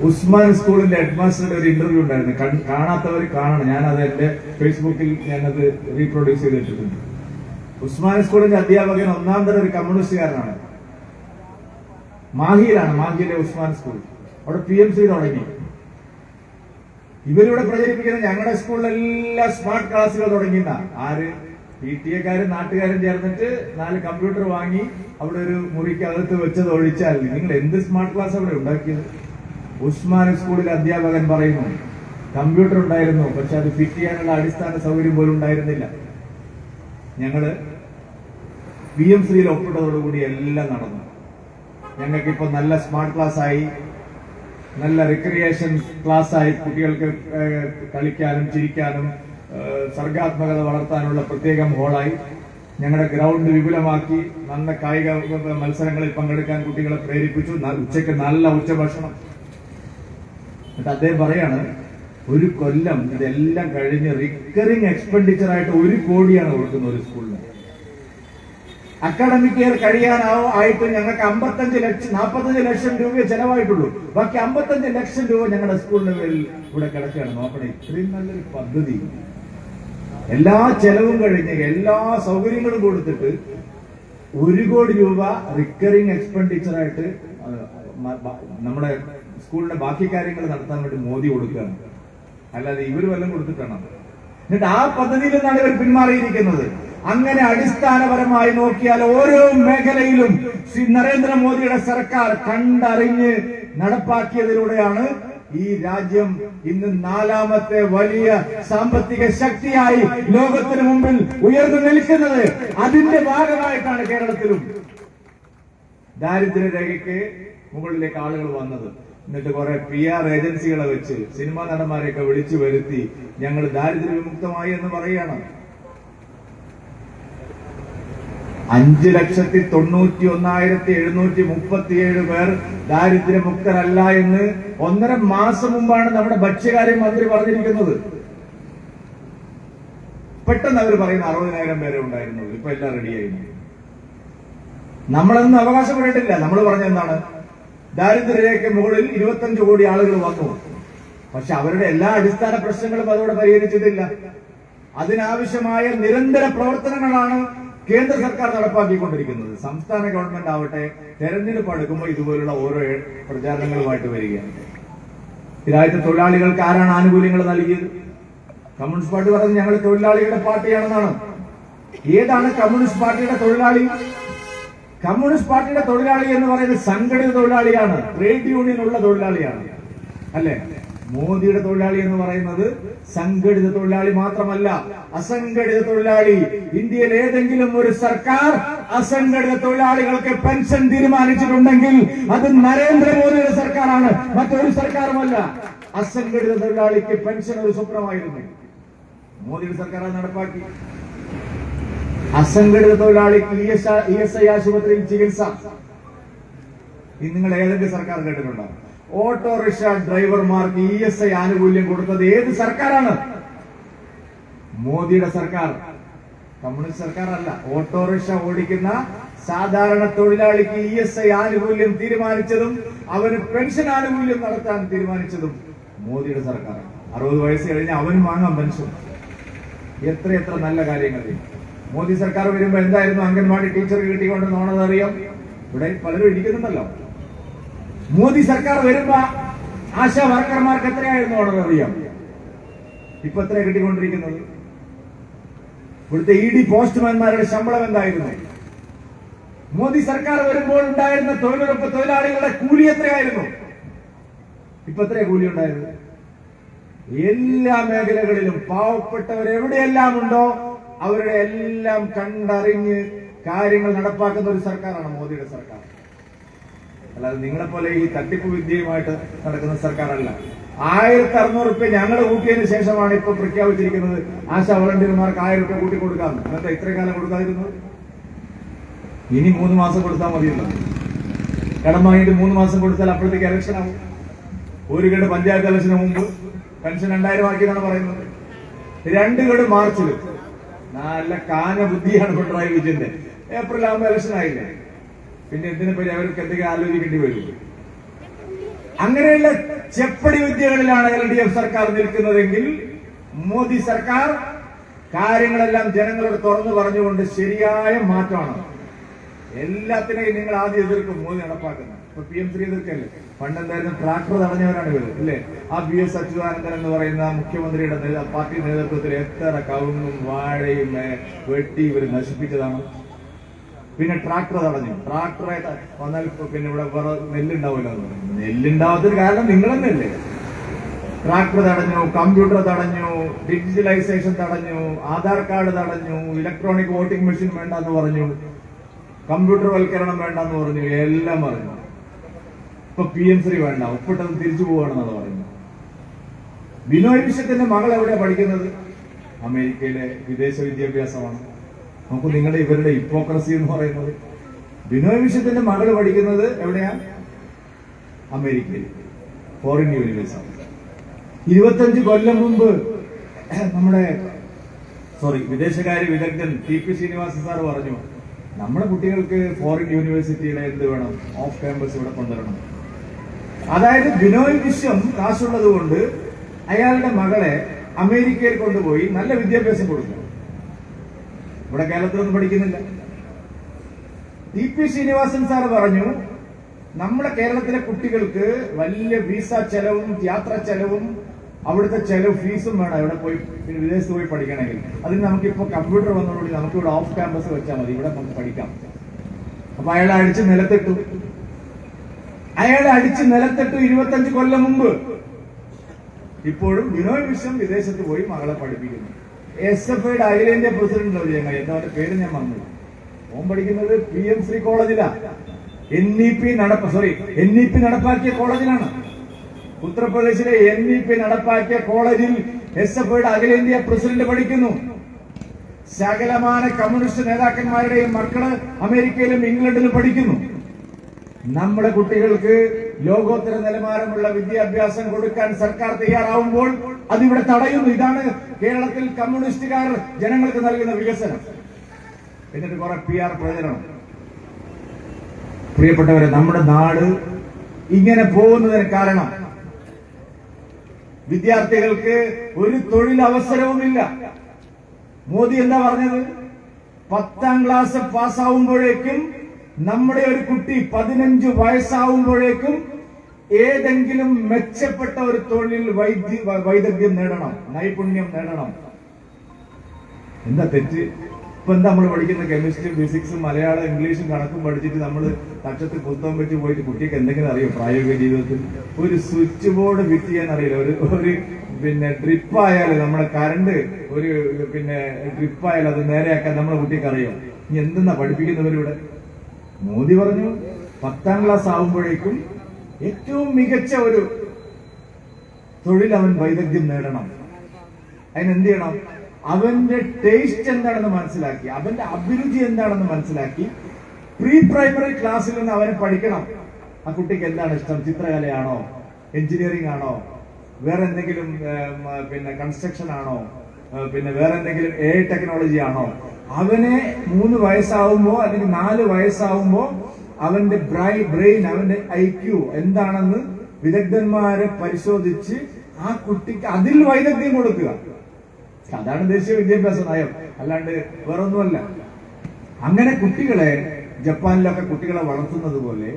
ഉസ്മാൻ സ്കൂളിന്റെ ഹെഡ്മാസ്റ്ററുടെ ഒരു ഇന്റർവ്യൂ ഉണ്ടായിരുന്നു. കാണാത്തവർ കാണണം. ഞാനത് എന്റെ ഫേസ്ബുക്കിൽ ഞാനത് റീപ്രൊഡ്യൂസ് ചെയ്തിട്ടുണ്ട്. ഉസ്മാൻ സ്കൂളിന്റെ അധ്യാപകൻ ഒന്നാം തരം ഒരു കമ്മ്യൂണിസ്റ്റുകാരനാണ്. മാഹിയിലാണ്, മാഹിയിലെ ഉസ്മാൻ സ്കൂൾ. അവിടെ PM ശ്രീ തുടങ്ങി. ഇവരിവിടെ പ്രചരിപ്പിക്കുന്ന ഞങ്ങളുടെ സ്കൂളിലെല്ലാം സ്മാർട്ട് ക്ലാസ്സുകൾ തുടങ്ങിയില്ല. ആര്? PTA-ക്കാരും നാട്ടുകാരും ചേർന്നിട്ട് 4 കമ്പ്യൂട്ടർ വാങ്ങി അവിടെ ഒരു മുറിക്കകത്ത് വെച്ചത് ഒഴിച്ചാൽ നിങ്ങൾ എന്ത് സ്മാർട്ട് ക്ലാസ് അവിടെ ഉണ്ടാക്കിയത്? ഉസ്മാൻ സ്കൂളിലെ അധ്യാപകൻ പറയുന്നു കമ്പ്യൂട്ടർ ഉണ്ടായിരുന്നു, പക്ഷെ അത് ഫിറ്റ് ചെയ്യാനുള്ള അടിസ്ഥാന സൗകര്യം പോലും ഉണ്ടായിരുന്നില്ല. ഞങ്ങള് PM ശ്രീയിൽ ഒപ്പിട്ടതോടുകൂടി എല്ലാം നടന്നു. ഞങ്ങൾക്കിപ്പോ നല്ല സ്മാർട്ട് ക്ലാസ് ആയി, നല്ല റിക്രിയേഷൻ ക്ലാസ് ആയി. കുട്ടികൾക്ക് കളിക്കാനും ചിരിക്കാനും സർഗാത്മകത വളർത്താനുള്ള പ്രത്യേകം ഹോളായി. ഞങ്ങളുടെ ഗ്രൗണ്ട് വിപുലമാക്കി. നല്ല കായിക മത്സരങ്ങളിൽ പങ്കെടുക്കാൻ കുട്ടികളെ പ്രേരിപ്പിച്ചു. ഉച്ചയ്ക്ക് നല്ല ഉച്ചഭക്ഷണം. എന്നിട്ട് അദ്ദേഹം പറയാണ് ഒരു കൊല്ലം ഇതെല്ലാം കഴിഞ്ഞ് റിക്കറിംഗ് എക്സ്പെൻഡിച്ചർ ആയിട്ട് 1 കോടിയാണ് കൊടുക്കുന്നത് ഒരു സ്കൂളിന്. അക്കാഡമിക് ഇയർ കഴിയാനായിട്ട് ഞങ്ങൾക്ക് 45 ലക്ഷം രൂപയെ ചെലവായിട്ടുള്ളൂ. ബാക്കി 55 ലക്ഷം രൂപ ഞങ്ങളുടെ സ്കൂളിന്റെ പേരിൽ ഇവിടെ കിടക്കുകയാണ്. നോക്കണേ, ഇത്രയും നല്ലൊരു പദ്ധതി, എല്ലാ ചെലവും കഴിഞ്ഞ് എല്ലാ സൗകര്യങ്ങളും കൊടുത്തിട്ട് 1 കോടി രൂപ റിക്കറിംഗ് എക്സ്പെൻഡിച്ചറായിട്ട് നമ്മുടെ സ്കൂളിന്റെ ബാക്കി കാര്യങ്ങൾ നടത്താൻ വേണ്ടി മോദി കൊടുക്കുകയാണ്. അല്ലാതെ ഇവർ വല്ലതും കൊടുത്തിട്ടാണ്. എന്നിട്ട് ആ പദ്ധതിയിൽ നിന്നാണ് ഇവർ പിന്മാറിയിരിക്കുന്നത്. അങ്ങനെ അടിസ്ഥാനപരമായി നോക്കിയാൽ ഓരോ മേഖലയിലും ശ്രീ നരേന്ദ്രമോദിയുടെ സർക്കാർ കണ്ടറിഞ്ഞ് നടപ്പാക്കിയതിലൂടെയാണ് ഈ രാജ്യം ഇന്ന് 4ാമത്തെ വലിയ സാമ്പത്തിക ശക്തിയായി ലോകത്തിന് മുമ്പിൽ ഉയർന്നു നിൽക്കുന്നത്. അതിന്റെ ഭാഗമായിട്ടാണ് കേരളത്തിലും ദാരിദ്ര്യരേഖയ്ക്ക് മുകളിലേക്ക് ആളുകൾ വന്നത്. എന്നിട്ട് കുറെ PR ഏജൻസികളെ വെച്ച് സിനിമാ നടന്മാരെയൊക്കെ വിളിച്ചു വരുത്തി ഞങ്ങൾ ദാരിദ്ര്യ വിമുക്തമായി എന്ന് പറയുകയാണ്. 5,91,737 പേർ ദാരിദ്ര്യമുക്തരല്ല എന്ന് 1.5 മാസം മുമ്പാണ് നമ്മുടെ ഭക്ഷ്യകാര്യ മന്ത്രി പറഞ്ഞിരിക്കുന്നത്. പെട്ടെന്ന് അവർ പറയുന്ന 60,000 പേരെ ഉണ്ടായിരുന്നുള്ളൂ. ഇപ്പൊ എല്ലാം റെഡിയായിരുന്നു. നമ്മളൊന്നും അവകാശപ്പെട്ടിട്ടില്ല. നമ്മൾ പറഞ്ഞെന്താണ്, ദാരിദ്ര്യരേഖയ്ക്ക് മുകളിൽ 25 കോടി ആളുകൾ വന്നു. പക്ഷെ അവരുടെ എല്ലാ അടിസ്ഥാന പ്രശ്നങ്ങളും അതോടെ പരിഹരിച്ചിട്ടില്ല. അതിനാവശ്യമായ നിരന്തര പ്രവർത്തനങ്ങളാണ് കേന്ദ്ര സർക്കാർ നടപ്പാക്കിക്കൊണ്ടിരിക്കുന്നത്. സംസ്ഥാന ഗവൺമെന്റ് ആവട്ടെ തെരഞ്ഞെടുപ്പ് അടുക്കുമ്പോൾ ഇതുപോലുള്ള ഓരോ പ്രചാരണങ്ങളുമായിട്ട് വരികയാണ്. രാജ്യത്തെ തൊഴിലാളികൾക്ക് ആരാണ് ആനുകൂല്യങ്ങൾ നൽകിയത്? കമ്മ്യൂണിസ്റ്റ് പാർട്ടി പറഞ്ഞത് ഞങ്ങൾ തൊഴിലാളികളുടെ പാർട്ടിയാണെന്നാണ്. ഏതാണ് കമ്മ്യൂണിസ്റ്റ് പാർട്ടിയുടെ തൊഴിലാളി? കമ്മ്യൂണിസ്റ്റ് പാർട്ടിയുടെ തൊഴിലാളി എന്ന് പറയുന്നത് സംഘടിത തൊഴിലാളിയാണ്, ട്രേഡ് യൂണിയൻ ഉള്ള തൊഴിലാളിയാണ്, അല്ലെ? മോദിയുടെ തൊഴിലാളി എന്ന് പറയുന്നത് സംഘടിത തൊഴിലാളി മാത്രമല്ല, അസംഘടിത തൊഴിലാളി. ഇന്ത്യയിൽ ഏതെങ്കിലും ഒരു സർക്കാർ അസംഘടിത തൊഴിലാളികൾക്ക് പെൻഷൻ തീരുമാനിച്ചിട്ടുണ്ടെങ്കിൽ അത് നരേന്ദ്രമോദിയുടെ സർക്കാരാണ്, മറ്റൊരു സർക്കാരുമല്ല. അസംഘടിത തൊഴിലാളിക്ക് പെൻഷൻ ഒരു സ്വപ്നമായിരുന്നു. മോദിയുടെ സർക്കാർ അത് നടപ്പാക്കി. അസംഘടിത തൊഴിലാളിക്ക് ESI ആശുപത്രിയിൽ ചികിത്സ. നിങ്ങൾ ഏതെങ്കിലും സർക്കാർ കേട്ടിട്ടുണ്ടോ? ഓട്ടോറിക്ഷ ഡ്രൈവർമാർക്ക് ESI ആനുകൂല്യം കൊടുത്തത് ഏത് സർക്കാരാണ്? മോദിയുടെ സർക്കാർ, കമ്മ്യൂണിസ്റ്റ് സർക്കാരല്ല. ഓട്ടോറിക്ഷ ഓടിക്കുന്ന സാധാരണ തൊഴിലാളിക്ക് ESI ആനുകൂല്യം തീരുമാനിച്ചതും അവന് പെൻഷൻ ആനുകൂല്യം നടത്താൻ തീരുമാനിച്ചതും മോദിയുടെ സർക്കാർ. 60 വയസ്സ് കഴിഞ്ഞ് അവനും വാങ്ങാം പെൻഷൻ. എത്ര നല്ല കാര്യങ്ങൾ. മോദി സർക്കാർ വരുമ്പോ എന്തായിരുന്നു അംഗൻവാടി ടീച്ചർ കിട്ടിക്കൊണ്ടെന്നാണത് അറിയാം. ഇവിടെ പലരും ഇരിക്കുന്നുണ്ടല്ലോ. മോദി സർക്കാർ വരുമ്പോ ആശാ വർക്കർമാർക്ക് എത്രയായിരുന്നു ഓർഡർ അറിയാം. ഇപ്പൊ എത്രയാണ് കിട്ടിക്കൊണ്ടിരിക്കുന്നത്? ഇവിടുത്തെ ED പോസ്റ്റ്മാൻമാരുടെ ശമ്പളം എന്തായിരുന്നു? മോദി സർക്കാർ വരുമ്പോൾ ഉണ്ടായിരുന്ന തൊഴിലുറപ്പ് തൊഴിലാളികളുടെ കൂലി എത്രയായിരുന്നു? ഇപ്പൊ എത്രയാ കൂലി ഉണ്ടായിരുന്നു? എല്ലാ മേഖലകളിലും പാവപ്പെട്ടവർ എവിടെയെല്ലാം ഉണ്ടോ അവരുടെ എല്ലാം കണ്ടറിഞ്ഞ് കാര്യങ്ങൾ നടപ്പാക്കുന്ന ഒരു സർക്കാരാണ് മോദിയുടെ സർക്കാർ. അല്ലാതെ നിങ്ങളെപ്പോലെ ഈ തട്ടിപ്പ് വിദ്യയുമായിട്ട് നടക്കുന്ന സർക്കാരല്ല. 1,600 രൂപ ഞങ്ങൾ കൂട്ടിയതിനു ശേഷമാണ് ഇപ്പൊ പ്രഖ്യാപിച്ചിരിക്കുന്നത് ആശാ വളണ്ടിയർമാർക്ക് 1000 രൂപ കൂട്ടി കൊടുക്കാം. എന്നിട്ട് ഇത്രയും കാലം കൊടുക്കാതിരുന്നു. ഇനി 3 മാസം കൊടുത്താൽ മതിയല്ലോ. കടം വാങ്ങിയിട്ട് 3 മാസം കൊടുത്താൽ അപ്പോഴത്തേക്ക് ഇലക്ഷൻ ആവും. ഒരു ഗഡ് പഞ്ചായത്ത് ഇലക്ഷന് മുമ്പ് പെൻഷൻ 2000 ആക്കിയെന്നാണ് പറയുന്നത്. 2 ഗഡ് മാർച്ചിൽ. നല്ല കാന ബുദ്ധിയാണ് പിണറായി വിജയന്റെ. ഏപ്രിൽ ആകുമ്പോൾ ഇലക്ഷൻ ആയില്ലേ, പിന്നെ എന്തിനെ പറ്റി അവർക്ക് എന്തെങ്കിലും ആലോചിക്കേണ്ടി വരും. അങ്ങനെയുള്ള ചെപ്പടി വിദ്യകളിലാണ് LDF സർക്കാർ നിൽക്കുന്നതെങ്കിൽ മോദി സർക്കാർ കാര്യങ്ങളെല്ലാം ജനങ്ങളോട് തുറന്നു പറഞ്ഞുകൊണ്ട് ശരിയായ മാറ്റമാണ്. എല്ലാത്തിനെയും നിങ്ങൾ ആദ്യം എതിർക്കും മോദി നടപ്പാക്കുന്നത്. ഇപ്പൊ PM3 എതിർക്കല്ലേ? പണ്ടെന്തായിരുന്നു ട്രാക്ടർ തടഞ്ഞവരാണ് ഇവർ, അല്ലേ? ആ BS അച്യുതാനന്ദൻ എന്ന് പറയുന്ന മുഖ്യമന്ത്രിയുടെ പാർട്ടി നേതൃത്വത്തിൽ എത്ര കവുങ്ങും വാഴയും വെട്ടി ഇവർ നശിപ്പിച്ചതാണ്. പിന്നെ ട്രാക്ടർ തടഞ്ഞു. ട്രാക്ടറെ വന്നാൽ പിന്നെ ഇവിടെ വേറെ നെല്ലുണ്ടാവില്ല. നെല്ലുണ്ടാവാത്തൊരു കാരണം നിങ്ങൾ തന്നെയല്ലേ. ട്രാക്ടർ തടഞ്ഞു, കമ്പ്യൂട്ടർ തടഞ്ഞു, ഡിജിറ്റലൈസേഷൻ തടഞ്ഞു, ആധാർ കാർഡ് തടഞ്ഞു, ഇലക്ട്രോണിക് വോട്ടിംഗ് മെഷീൻ വേണ്ടെന്ന് പറഞ്ഞു, കമ്പ്യൂട്ടർ വൽക്കരണം വേണ്ടെന്ന് പറഞ്ഞു, എല്ലാം പറഞ്ഞു. ഇപ്പൊ PM3 വേണ്ട, ഒപ്പിട്ടത് തിരിച്ചു പോവാണെന്നാണ് പറയുന്നത്. ബിനോയ് വിശ്വത്തിന്റെ മകൾ എവിടെയാ പഠിക്കുന്നത്? അമേരിക്കയിലെ വിദേശ വിദ്യാഭ്യാസമാണ്. നമുക്ക് നിങ്ങളുടെ ഇവരുടെ ഹിപ്പോക്രസി എന്ന് പറയുന്നത്. ബിനോയ് വിശ്വത്തിന്റെ മകൾ പഠിക്കുന്നത് എവിടെയാ? അമേരിക്കയിൽ, ഫോറിൻ യൂണിവേഴ്സിറ്റി. 25 കൊല്ലം മുമ്പ് നമ്മുടെ വിദേശകാര്യ വിദഗ്ധൻ TP ശ്രീനിവാസൻ സാർ പറഞ്ഞു, നമ്മുടെ കുട്ടികൾക്ക് ഫോറിൻ യൂണിവേഴ്സിറ്റിയിലെ എന്ത് വേണം, ഓഫ് ക്യാമ്പസ് ഇവിടെ കൊണ്ടുവരണം. അതായത് ബിനോയ് വിശ്വം കാശുള്ളത് കൊണ്ട് അയാളുടെ മകളെ അമേരിക്കയിൽ കൊണ്ടുപോയി നല്ല വിദ്യാഭ്യാസം കൊടുക്കണം. ഇവിടെ കേരളത്തിലൊന്നും പഠിക്കുന്നില്ല. ടി.പി. ശ്രീനിവാസൻ സാർ പറഞ്ഞു, നമ്മുടെ കേരളത്തിലെ കുട്ടികൾക്ക് വലിയ വിസ ചെലവും യാത്രാ ചെലവും അവിടുത്തെ ചെലവ് ഫീസും വേണം ഇവിടെ പോയി വിദേശത്ത് പോയി പഠിക്കണമെങ്കിൽ. അതിന് നമുക്കിപ്പോ കമ്പ്യൂട്ടർ വന്നതോടുകൂടി നമുക്ക് ഇവിടെ ഓഫ് ക്യാമ്പസ് വെച്ചാൽ മതി, ഇവിടെ നമുക്ക് പഠിക്കാം. അപ്പൊ അയാളെ അടിച്ച് നിലത്തിട്ടു. 25 കൊല്ലം മുമ്പ്. ഇപ്പോഴും ബിനോയ് വിശ്വം വിദേശത്ത് പോയി മകളെ പഠിപ്പിക്കുന്നു. SFIയുടെ അഖിലേന്ത്യാ പ്രസിഡന്റ് ഞങ്ങൾ, എന്താ പേര് ഞാൻ വന്നു. ഓൻ പഠിക്കുന്നത് PM ശ്രീ കോളേജിലാ. NEP നടപ്പാക്കിയ കോളേജിലാണ്. ഉത്തർപ്രദേശിലെ NEP നടപ്പാക്കിയ കോളേജിൽ SFIയുടെ അഖിലേന്ത്യാ പ്രസിഡന്റ് പഠിക്കുന്നു. സകലമാന കമ്മ്യൂണിസ്റ്റ് നേതാക്കന്മാരുടെയും മക്കള് അമേരിക്കയിലും ഇംഗ്ലണ്ടിലും പഠിക്കുന്നു. നമ്മുടെ കുട്ടികൾക്ക് ലോകോത്തര നിലവാരമുള്ള വിദ്യാഭ്യാസം കൊടുക്കാൻ സർക്കാർ തയ്യാറാവുമ്പോൾ അതിവിടെ തടയുന്നു. ഇതാണ് കേരളത്തിൽ കമ്മ്യൂണിസ്റ്റുകാർ ജനങ്ങൾക്ക് നൽകുന്ന വികസനം. എന്നിട്ട് കുറെ PR പ്രചരണം. പ്രിയപ്പെട്ടവരെ, നമ്മുടെ നാട് ഇങ്ങനെ പോകുന്നതിന് കാരണം വിദ്യാർത്ഥികൾക്ക് ഒരു തൊഴിലവസരവുമില്ല. മോദി എന്താ പറഞ്ഞത്? 10ാം ക്ലാസ് പാസ്സാവുമ്പോഴേക്കും നമ്മുടെ ഒരു കുട്ടി 15 വയസ്സാവുമ്പോഴേക്കും ഏതെങ്കിലും മെച്ചപ്പെട്ട ഒരു തൊഴിൽ വൈദഗ്ധ്യം നേടണം, നൈപുണ്യം നേടണം. എന്താ തെറ്റ്? ഇപ്പൊ എന്താ നമ്മൾ പഠിക്കുന്ന കെമിസ്ട്രി, ഫിസിക്സും മലയാളം, ഇംഗ്ലീഷും കണക്കും പഠിച്ചിട്ട് നമ്മൾ തട്ടത്ത് പുസ്തകം വെച്ച് പോയിട്ട് കുട്ടിക്ക് എന്തെങ്കിലും അറിയോ? പ്രായോഗിക ജീവിതത്തിൽ ഒരു സ്വിച്ച് ബോർഡ് ഫിറ്റ് ചെയ്യാൻ അറിയില്ല. ഒരു ഡ്രിപ്പായാലും നമ്മുടെ കറണ്ട് ഡ്രിപ്പായാലും അത് നേരെയാക്കാൻ നമ്മളെ കുട്ടിക്ക് അറിയോ? ഇനി എന്തെന്നാ പഠിപ്പിക്കുന്നവരിവിടെ? മോദി പറഞ്ഞു 10ാം ക്ലാസ് ആവുമ്പോഴേക്കും ഏറ്റവും മികച്ച ഒരു തൊഴിൽ അവൻ വൈദഗ്ധ്യം നേടണം. അതിനെന്ത് ചെയ്യണം? അവന്റെ ടേസ്റ്റ് എന്താണെന്ന് മനസ്സിലാക്കി, അവന്റെ അഭിരുചി എന്താണെന്ന് മനസ്സിലാക്കി പ്രീ പ്രൈമറി ക്ലാസ്സിൽ നിന്ന് അവന് പഠിക്കണം. ആ കുട്ടിക്ക് എന്താണ് ഇഷ്ടം? ചിത്രകലയാണോ, എഞ്ചിനീയറിംഗ് ആണോ, വേറെ എന്തെങ്കിലും കൺസ്ട്രക്ഷൻ ആണോ, വേറെ എന്തെങ്കിലും AI ടെക്നോളജി ആണോ? അവനെ 3 വയസ്സാവുമ്പോ അല്ലെങ്കിൽ 4 വയസ്സാവുമ്പോ അവന്റെ ബ്രെയിൻ, അവന്റെ IQ എന്താണെന്ന് വിദഗ്ധന്മാരെ പരിശോധിച്ച് ആ കുട്ടിക്ക് അതിൽ വൈദഗ്ധ്യം കൊടുക്കുക. അതാണ് ദേശീയ വിദ്യാഭ്യാസ നയം, അല്ലാണ്ട് വേറൊന്നുമല്ല. അങ്ങനെ കുട്ടികളെ ജപ്പാനിലൊക്കെ കുട്ടികളെ വളർത്തുന്നത് പോലെ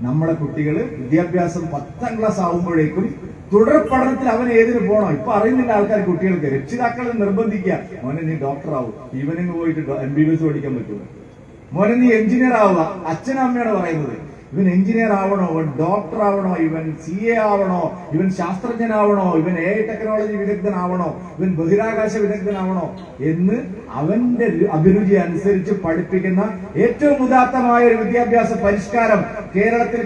നമ്മളെ കുട്ടികള് വിദ്യാഭ്യാസം 10ാം ക്ലാസ് ആവുമ്പോഴേക്കും തുടർ പഠനത്തിൽ അവൻ ഏതിന് പോകണം. ഇപ്പൊ അറിയുന്നില്ല ആൾക്കാർ, കുട്ടികൾക്ക് രക്ഷിതാക്കളെ നിർബന്ധിക്കുക, മോനെ നീ ഡോക്ടർ ആവും, ഈവനിങ് പോയിട്ട് MBBS പഠിക്കാൻ പറ്റുമോ, മോനെ നീ എഞ്ചിനീയർ ആവുക. അച്ഛനും അമ്മയാണ് പറയുന്നത്. ഇവൻ എഞ്ചിനീയർ ആവണോ, ഇവൻ ഡോക്ടർ ആവണോ, ഇവൻ CA ആവണോ, ഇവൻ ശാസ്ത്രജ്ഞനാവണോ, ഇവൻ AI ടെക്നോളജി വിദഗ്ധനാവണോ, ഇവൻ ബഹിരാകാശ വിദഗ്ധനാവണോ എന്ന് അവന്റെ അഭിരുചി അനുസരിച്ച് പഠിപ്പിക്കുന്ന ഏറ്റവും ഉദാത്തമായ ഒരു വിദ്യാഭ്യാസ പരിഷ്കാരം കേരളത്തിൽ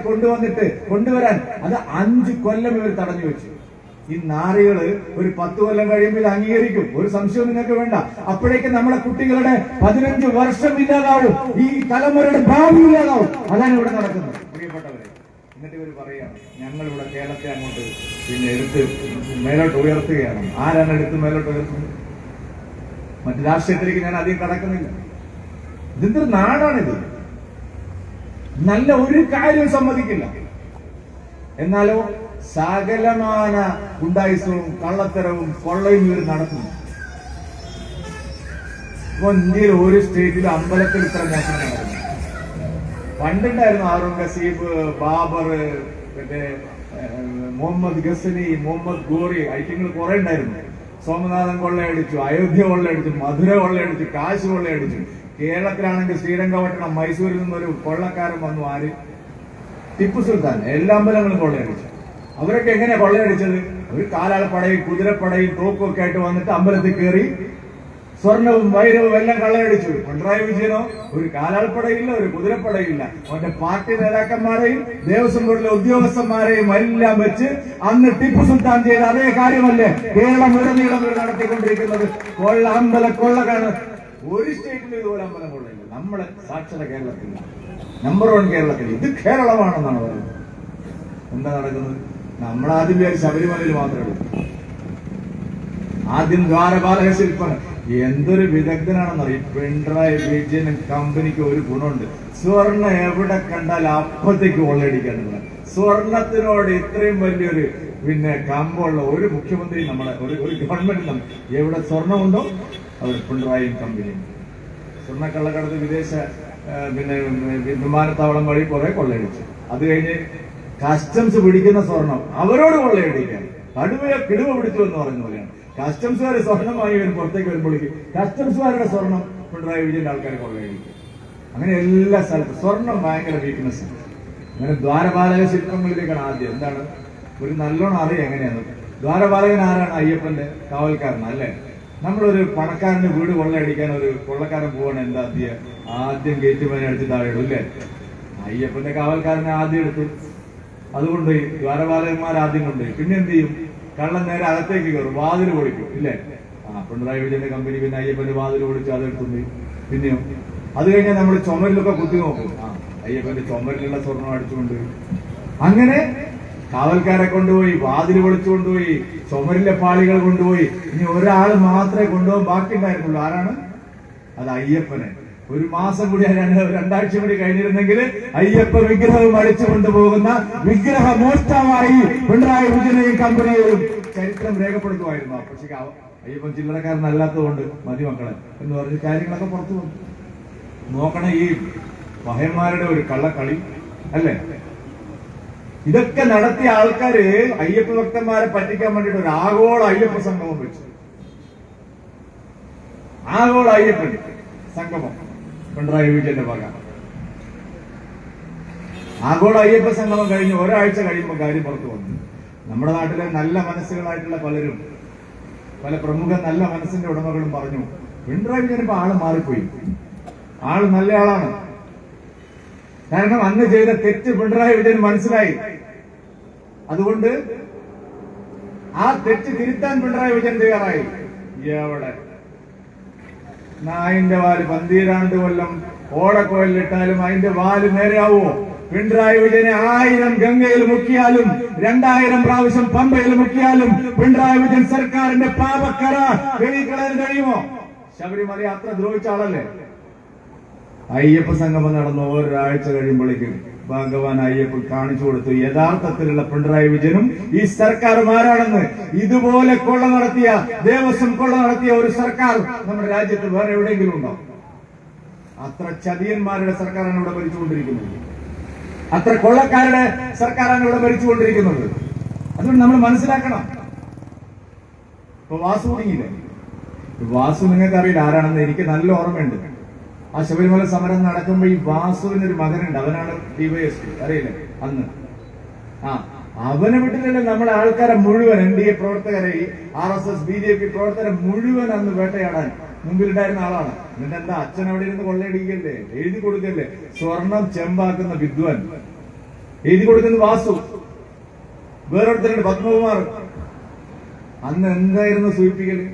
കൊണ്ടുവരാൻ അത് 5 കൊല്ലം ഇവർ തടഞ്ഞു വെച്ചു. ഈ നാറികള് ഒരു 10 കൊല്ലം കഴിയുമ്പോൾ ഇത് അംഗീകരിക്കും, ഒരു സംശയവും നിങ്ങൾക്ക് വേണ്ട. അപ്പോഴേക്കും നമ്മളെ കുട്ടികളുടെ 15 വർഷം ഇല്ലാതാവും, ഈ തലമുറയുടെ ഭാവി ഇല്ലാതാവും. അതാണ് ഇവിടെ നടക്കുന്നത് പ്രിയപ്പെട്ടവരെ. എന്നിട്ട് ഇവർ പറയുകയാണ് ഞങ്ങൾ ഇവിടെ കേരളത്തെ അങ്ങോട്ട് എടുത്ത് മേലോട്ട് ഉയർത്തുകയാണ്. ആരാണ് എടുത്ത് മേലോട്ട് ഉയർത്തുന്നത്? മറ്റു രാഷ്ട്രീയത്തിലേക്ക് ഞാൻ അധികം കടക്കുന്നില്ല. ഇതെന്തൊരു നാടാണിത്? നല്ല ഒരു കാര്യം സമ്മതിക്കില്ല. എന്നാലോ സകലമാന ഗുണ്ടായിസവും കള്ളത്തരവും കൊള്ളയും ഇവർ നടത്തുന്നു. ഇപ്പൊ ഇന്ത്യയിൽ ഒരു സ്റ്റേറ്റിൽ അമ്പലത്തിൽ ഇത്ര മോശം നടക്കുന്നു. പണ്ടുണ്ടായിരുന്നു അരുൺ നസീബ്, ബാബർ, മുഹമ്മദ് ഗസനി, മുഹമ്മദ് ഗോറി, ഐറ്റങ്ങൾ കുറെ ഉണ്ടായിരുന്നു. സോമനാഥൻ കൊള്ളയടിച്ചു, അയോധ്യ കൊള്ളയടിച്ചു, മധുര കൊള്ളയടിച്ചു, കാശ് കൊള്ളയടിച്ചു. കേരളത്തിലാണെങ്കിൽ ശ്രീരംഗപട്ടണം, മൈസൂരിൽ നിന്നൊരു കൊള്ളക്കാരൻ വന്നു. ആര്? ടിപ്പു സുൽത്താൻ. എല്ലാ അമ്പലങ്ങളും കൊള്ളയടിച്ചു. അവരൊക്കെ എങ്ങനെയാ കൊള്ളയടിച്ചത്? ഒരു കാലാൾപ്പടയും കുതിരപ്പടയും തോക്കും ഒക്കെ ആയിട്ട് വന്നിട്ട് അമ്പലത്തിൽ കയറി സ്വർണവും വൈരവും എല്ലാം കൊള്ളയടിച്ചു. പിണറായി വിജയനോ ഒരു കാലാൾപ്പടയില്ല, ഒരു കുതിരപ്പടയില്ല. അവന്റെ പാർട്ടി നേതാക്കന്മാരെയും ദേവസ്വം ബോർഡിലെ ഉദ്യോഗസ്ഥന്മാരെയും എല്ലാം വെച്ച് അന്ന് ടിപ്പു സുൽത്താൻ ചെയ്ത അതേ കാര്യമല്ലേ കേരളം ഉടനീളം നടത്തിക്കൊണ്ടിരിക്കുന്നത്? കൊള്ളക്കാണ്. ഒരു സ്റ്റേറ്റിലും ഇതുപോലെ അമ്പലം കൊള്ളയില്ല. നമ്മളെ സാക്ഷര കേരളത്തിൽ, നമ്പർ 1 കേരളത്തിൽ. ഇത് കേരളമാണെന്നാണ് പറയുന്നത്. എന്താ നടക്കുന്നത്? നമ്മളാദ്യം ശബരിമലയിൽ മാത്രമേ ഉള്ളൂ. ആദ്യം ദ്വാരപാലക ശില്പങ്ങൾ. എന്തൊരു വിദഗ്ധനാണെന്നറിയും. പിണറായി വിജയൻ കമ്പനിക്ക് ഒരു ഗുണമുണ്ട്, സ്വർണ്ണ എവിടെ കണ്ടാൽ അപ്പത്തേക്ക് കൊള്ളയടിക്കാനുള്ള. സ്വർണത്തിനോട് ഇത്രയും വലിയൊരു കമ്പുള്ള ഒരു മുഖ്യമന്ത്രി നമ്മളെ ഒരു ഗവൺമെന്റ് എവിടെ സ്വർണമുണ്ടോ അവർ പിണറായി കമ്പനിയും. സ്വർണ്ണക്കള്ളക്കടത്ത് വിദേശ വിമാനത്താവളം വഴി കുറെ കൊള്ളയടിച്ചു. അത് കഴിഞ്ഞ് കസ്റ്റംസ് പിടിക്കുന്ന സ്വർണം അവരോട് കൊള്ളയടിക്കാൻ കിടുവ പിടിച്ചു എന്ന് പറയുന്ന പോലെയാണ്. കസ്റ്റംസുകാർ സ്വർണമായി പുറത്തേക്ക് വരുമ്പോഴേക്ക് കസ്റ്റംസുകാരുടെ സ്വർണം പിണറായി വിജയന്റെ ആൾക്കാരെ കൊള്ളയടിക്കും. അങ്ങനെ എല്ലാ സ്ഥലത്തും സ്വർണം ഭയങ്കര വീക്ക്നെസ്. അങ്ങനെ ദ്വാരപാലക ശില്പങ്ങളിലേക്കാണ് ആദ്യം. എന്താണ് ഒരു നല്ലോണം അറിയാം എങ്ങനെയാണ് ദ്വാരപാലകൻ ആരാണ്? അയ്യപ്പന്റെ കാവൽക്കാരനാണ് അല്ലെ. നമ്മളൊരു പണക്കാരന്റെ വീട് കൊള്ളയടിക്കാൻ ഒരു കൊള്ളക്കാരൻ പോവാണ്, എന്താ ആദ്യം ഗേറ്റ് പണി അടിച്ച് താഴെ ഇടും അല്ലേ. അയ്യപ്പന്റെ കാവൽക്കാരനെ ആദ്യം എടുത്തു, അതുകൊണ്ടുപോയി. ദ്വാരപാലകന്മാർ ആദ്യം കൊണ്ടുപോയി. പിന്നെ എന്ത് ചെയ്യും? കള്ളൻ നേരെ അകത്തേക്ക് കയറും, വാതിൽ പൊളിക്കും ഇല്ലേ. പിണറായി വിജയന്റെ കമ്പനി പിന്നെ അയ്യപ്പന്റെ വാതിൽ പൊളിച്ച് അതെടുത്തുണ്ട്. പിന്നെയോ അത് കഴിഞ്ഞാൽ നമ്മൾ ചുമരിലൊക്കെ കുത്തി നോക്കും, അയ്യപ്പന്റെ ചുമരിലുള്ള സ്വർണം അടിച്ചുകൊണ്ട്. അങ്ങനെ കാവൽക്കാരെ കൊണ്ടുപോയി, വാതിൽ പൊളിച്ചു കൊണ്ടുപോയി, ചുമരിലെ പാളികൾ കൊണ്ടുപോയി. ഇനി ഒരാൾ മാത്രമേ കൊണ്ടുപോകാൻ ബാക്കി ഉണ്ടായിരുന്നുള്ളൂ. ആരാണ് അത്? അയ്യപ്പനെ. ഒരു മാസം കൂടി, രണ്ടാഴ്ച കൂടി കഴിഞ്ഞിരുന്നെങ്കിൽ അയ്യപ്പ വിഗ്രഹവും അടിച്ചു കൊണ്ടുപോകുന്ന വിഗ്രഹ മോഷ്ടാവായി പിണറായി വിജയനെയും കമ്പനിയെയും ചരിത്രം രേഖപ്പെടുത്തുമായിരുന്നു. പക്ഷേ അയ്യപ്പൻ ചില്ലറക്കാരനല്ലാത്തതുകൊണ്ട് മതി മക്കളെ എന്ന് പറഞ്ഞ് കാര്യങ്ങളൊക്കെ പുറത്തു വന്നു. നോക്കണം ഈ മഹന്മാരുടെ ഒരു കള്ളക്കളി അല്ലേ. ഇതൊക്കെ നടത്തിയ ആൾക്കാര് അയ്യപ്പ ഭക്തന്മാരെ പറ്റിക്കാൻ വേണ്ടിയിട്ട് ഒരു ആഗോള അയ്യപ്പ സംഗമം വെച്ചു. ആഗോള അയ്യപ്പൻ സംഗമം പിണറായി വിജയന്റെ വക. ആഗോള അയ്യപ്പ സംഗമം കഴിഞ്ഞ് ഒരാഴ്ച കഴിയുമ്പോൾ കാര്യം പുറത്തു വന്നു. നമ്മുടെ നാട്ടിലെ നല്ല മനസ്സുകളായിട്ടുള്ള പലരും, പല പ്രമുഖ നല്ല മനസ്സിന്റെ ഉടമകളും പറഞ്ഞു, പിണറായി വിജയൻ ഇപ്പൊ ആള് മാറിപ്പോയി, ആള് നല്ല ആളാണ്. കാരണം അന്ന് ചെയ്ത തെറ്റ് പിണറായി വിജയൻ മനസ്സിലായി. അതുകൊണ്ട് ആ തെറ്റ് തിരുത്താൻ പിണറായി വിജയൻ തയ്യാറായി. എവിടെ നായിന്റെ വാല് 12 കൊല്ലം ഓടക്കോയിലിട്ടാലും അതിന്റെ വാല് നേരെയാവോ? പിണറായി വിജയനെ 1000 ഗംഗയിൽ മുക്കിയാലും 2000 പ്രാവശ്യം പമ്പയിൽ മുക്കിയാലും പിണറായി വിജയൻ സർക്കാരിന്റെ പാപക്കറ കഴുകിക്കളയാൻ കഴിയുമോ? ശബരിമല അത്ര ദ്രോഹിച്ച ആളല്ലേ. അയ്യപ്പ സംഗമം നടന്ന ഒരാഴ്ച കഴിയുമ്പോഴേക്കും ഭഗവാൻ അയ്യപ്പൻ കാണിച്ചു കൊടുത്തു യഥാർത്ഥത്തിലുള്ള പിണറായി വിജയനും ഈ സർക്കാരും ആരാണെന്ന്. ഇതുപോലെ കൊള്ള നടത്തിയ, ദേവസ്വം കൊള്ള നടത്തിയ ഒരു സർക്കാർ നമ്മുടെ രാജ്യത്ത് വേറെ എവിടെയെങ്കിലും ഉണ്ടോ? അത്ര ചതിയന്മാരുടെ സർക്കാരാണ് ഇവിടെ ഭരിച്ചുകൊണ്ടിരിക്കുന്നത്. അത്ര കൊള്ളക്കാരുടെ സർക്കാരാണ് ഇവിടെ ഭരിച്ചുകൊണ്ടിരിക്കുന്നത്. അതുകൊണ്ട് നമ്മൾ മനസ്സിലാക്കണം. ഇപ്പൊ വാസു കുടുങ്ങിയില്ലേ? വാസു നിങ്ങൾക്ക് അറിയില്ല ആരാണെന്ന്. എനിക്ക് നല്ല ഓർമ്മയുണ്ട്. ആ ശബരിമല സമരം നടക്കുമ്പോ ഈ വാസുവിനൊരു മകനുണ്ട്, അവനാണ് ഡിവൈഎസ്പി, അറിയില്ലേ അന്ന്. അവനെ വിട്ടിട്ടല്ലേ നമ്മുടെ ആൾക്കാരെ മുഴുവൻ, NDA പ്രവർത്തകരെ, RSS BJP പ്രവർത്തകരെ മുഴുവൻ അന്ന് വേട്ടയാടാൻ മുമ്പിലുണ്ടായിരുന്ന ആളാണ്. എന്നിട്ട് എന്താ അച്ഛൻ അവിടെ ഇരുന്ന് കൊള്ളയടിക്കല്ലേ, എഴുതി കൊടുക്കല്ലേ. സ്വർണം ചെമ്പാക്കുന്ന വിദ്വാൻ എഴുതി കൊടുക്കുന്ന വാസു. വേറൊരുത്തരുണ്ട് പത്മകുമാർ. അന്ന് എന്തായിരുന്നു സൂചിപ്പിക്കല്?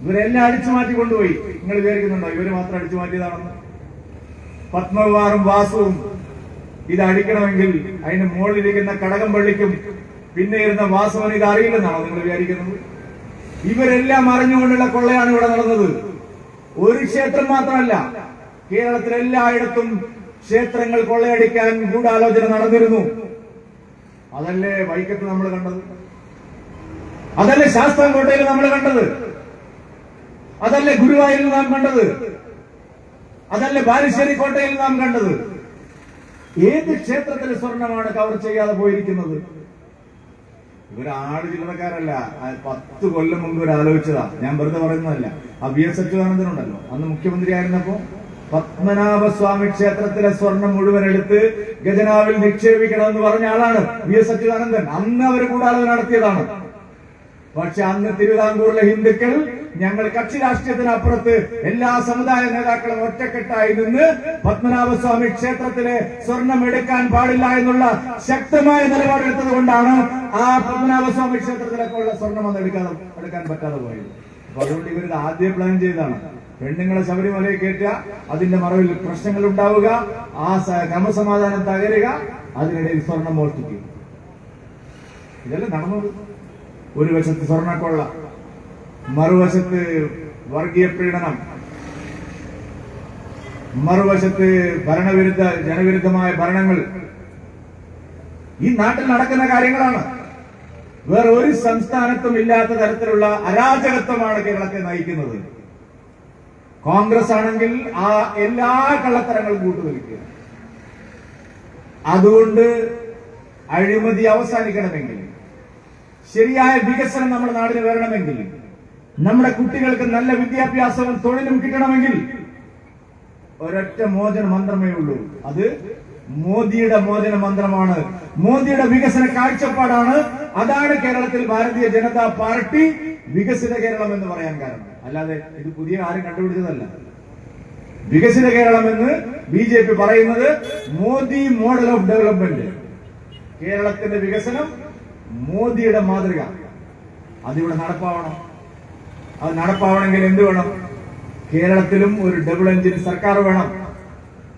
ഇവരെല്ലാം അടിച്ചു മാറ്റി കൊണ്ടുപോയി. നിങ്ങൾ വിചാരിക്കുന്നുണ്ടോ ഇവര് മാത്രം അടിച്ചു മാറ്റിയതാണെന്ന്? പത്മകുമാറും വാസുവും ഇത് അടിക്കണമെങ്കിൽ അതിന്റെ മുകളിലിരിക്കുന്ന കടകംപള്ളിക്കും പിന്നെ ഇരുന്ന വാസുവിന് ഇത് അറിയില്ലെന്നാണോ നിങ്ങൾ വിചാരിക്കുന്നത്? ഇവരെല്ലാം അറിഞ്ഞുകൊണ്ടുള്ള കൊള്ളയാണ് ഇവിടെ നടന്നത്. ഒരു ക്ഷേത്രം മാത്രമല്ല, കേരളത്തിലെല്ലായിടത്തും ക്ഷേത്രങ്ങൾ കൊള്ളയടിക്കാൻ ഗൂഢാലോചന നടന്നിരുന്നു. അതല്ലേ വൈക്കത്ത് നമ്മൾ കണ്ടത്, അതല്ലേ ശാസ്താംകോട്ടയിൽ നമ്മൾ കണ്ടത്, അതല്ലേ ഗുരുവായൂരിൽ നാം കണ്ടത്, അതല്ലേ ബാലുശ്ശേരി കോട്ടയിൽ നാം കണ്ടത്. ഏത് ക്ഷേത്രത്തിലെ സ്വർണമാണ് കവർ ചെയ്യാതെ പോയിരിക്കുന്നത്? ഇവരാള് ചില്ലറക്കാരല്ല. 10 കൊല്ലം മുമ്പ് ഇവർ ആലോചിച്ചതാ, ഞാൻ വെറുതെ പറയുന്നതല്ല. VS അച്യുതാനന്ദനുണ്ടല്ലോ, അന്ന് മുഖ്യമന്ത്രി ആയിരുന്നപ്പോ പത്മനാഭസ്വാമി ക്ഷേത്രത്തിലെ സ്വർണം മുഴുവൻ എടുത്ത് ഖജനാവിൽ നിക്ഷേപിക്കണമെന്ന് പറഞ്ഞ ആളാണ് VS അച്യുതാനന്ദൻ. അന്ന് അവർ ഗൂഢാലോചന നടത്തിയതാണ്. പക്ഷെ അന്ന് തിരുവിതാംകൂറിലെ ഹിന്ദുക്കൾ ഞങ്ങൾ കക്ഷി രാഷ്ട്രീയത്തിനപ്പുറത്ത് എല്ലാ സമുദായ നേതാക്കളും ഒറ്റക്കെട്ടായി നിന്ന് പത്മനാഭസ്വാമി ക്ഷേത്രത്തിലെ സ്വർണം എടുക്കാൻ പാടില്ല എന്നുള്ള ശക്തമായ നിലപാടെടുത്തത് കൊണ്ടാണ് ആ പത്മനാഭസ്വാമി ക്ഷേത്രത്തിലേക്കുള്ള സ്വർണം അന്ന് എടുക്കാൻ പറ്റാതെ പോയത്. അപ്പൊ അതുകൊണ്ട് ഇവരിത് ആദ്യം പ്ലാൻ ചെയ്താണ്. പെണ്ണുങ്ങളെ ശബരിമലയിൽ കയറ്റുക, അതിന്റെ മറവിൽ പ്രശ്നങ്ങൾ ഉണ്ടാവുക, ആ ക്രമസമാധാനം തകരുക, അതിനിടയിൽ സ്വർണം മോഷ്ടിക്കുക. ഇതെല്ലാം നടന്നത്. ഒരു വശത്ത് സ്വർണ്ണക്കൊള്ള, മറുവശത്ത് വർഗീയ പീഡനം, മറുവശത്ത് ഭരണവിരുദ്ധ ജനവിരുദ്ധമായ ഭരണങ്ങൾ ഈ നാട്ടിൽ നടക്കുന്ന കാര്യങ്ങളാണ്. വേറെ ഒരു സംസ്ഥാനത്തും ഇല്ലാത്ത തരത്തിലുള്ള അരാജകത്വമാണ് കേരളത്തെ നയിക്കുന്നത്. കോൺഗ്രസ് ആണെങ്കിൽ ആ എല്ലാ കള്ളത്തരങ്ങളും കൂട്ടുനിൽക്കുക. അതുകൊണ്ട് അഴിമതി അവസാനിക്കണമെങ്കിൽ, ശരിയായ വികസനം നമ്മുടെ നാടിന് വരണമെങ്കിൽ, നമ്മുടെ കുട്ടികൾക്ക് നല്ല വിദ്യാഭ്യാസവും തൊഴിലും കിട്ടണമെങ്കിൽ ഒരൊറ്റ മോചന മന്ത്രമേ ഉള്ളൂ. അത് മോദിയുടെ മോചന മന്ത്രമാണ്, മോദിയുടെ വികസന കാഴ്ചപ്പാടാണ്. അതാണ് കേരളത്തിൽ ഭാരതീയ ജനതാ പാർട്ടി വികസിത കേരളം എന്ന് പറയാൻ കാരണം. അല്ലാതെ ഇത് പുതിയ ആരും കണ്ടുപിടിച്ചതല്ല. വികസിത കേരളം എന്ന് BJP പറയുന്നത് മോദി മോഡൽ ഓഫ് ഡെവലപ്മെന്റ്. കേരളത്തിന്റെ വികസനം മോദിയുടെ മാതൃക. അതിവിടെ നടപ്പാവണം. അത് നടപ്പാവണമെങ്കിൽ എന്ത് വേണം? കേരളത്തിലും ഒരു ഡബിൾ എഞ്ചിൻ സർക്കാർ വേണം.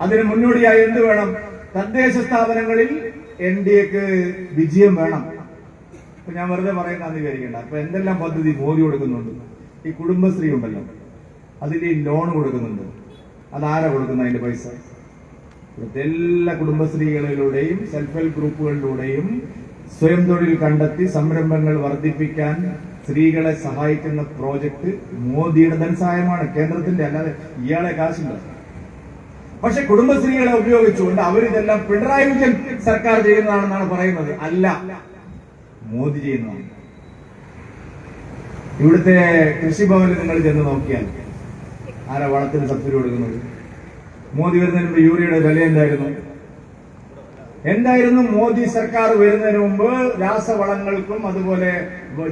അതിന് മുന്നോടിയായി എന്ത് വേണം? തദ്ദേശ സ്ഥാപനങ്ങളിൽ NDAക്ക് വിജയം വേണം. ഇപ്പൊ ഞാൻ വെറുതെ പറയുന്ന വിചാരിക്കേണ്ട. അപ്പൊ എന്തെല്ലാം പദ്ധതി മോദി കൊടുക്കുന്നുണ്ട്? ഈ കുടുംബശ്രീ ഉണ്ടല്ലോ, അതിൽ ഈ ലോൺ കൊടുക്കുന്നുണ്ട്. അതാരാ കൊടുക്കുന്ന അതിന്റെ പൈസ? ഇവിടുത്തെ എല്ലാ കുടുംബശ്രീകളിലൂടെയും സെൽഫ് ഹെൽപ്പ് ഗ്രൂപ്പുകളിലൂടെയും സ്വയം തൊഴിൽ കണ്ടെത്തി സംരംഭങ്ങൾ വർദ്ധിപ്പിക്കാൻ സ്ത്രീകളെ സഹായിക്കുന്ന പ്രോജക്ട് മോദിയുടെ ധനസഹായമാണ്, കേന്ദ്രത്തിന്റെ. അല്ലാതെ ഇയാളെ കാശില്ല. പക്ഷെ കുടുംബശ്രീകളെ ഉപയോഗിച്ചുകൊണ്ട് അവരിതെല്ലാം പിണറായി വിജയൻ സർക്കാർ ചെയ്യുന്നതാണെന്നാണ് പറയുന്നത്. അല്ല, മോദി ചെയ്യുന്നതാണ്. ഇവിടുത്തെ കൃഷിഭവനിൽ നിങ്ങൾ ചെന്ന് നോക്കിയാൽ ആരാ വളത്തിന് സബ്സിഡി കൊടുക്കുന്നത്? മോദി വരുന്നതിന് മുമ്പ് യൂറിയയുടെ വില എന്തായിരുന്നു? മോദി സർക്കാർ വരുന്നതിന് മുമ്പ് രാസവളങ്ങൾക്കും അതുപോലെ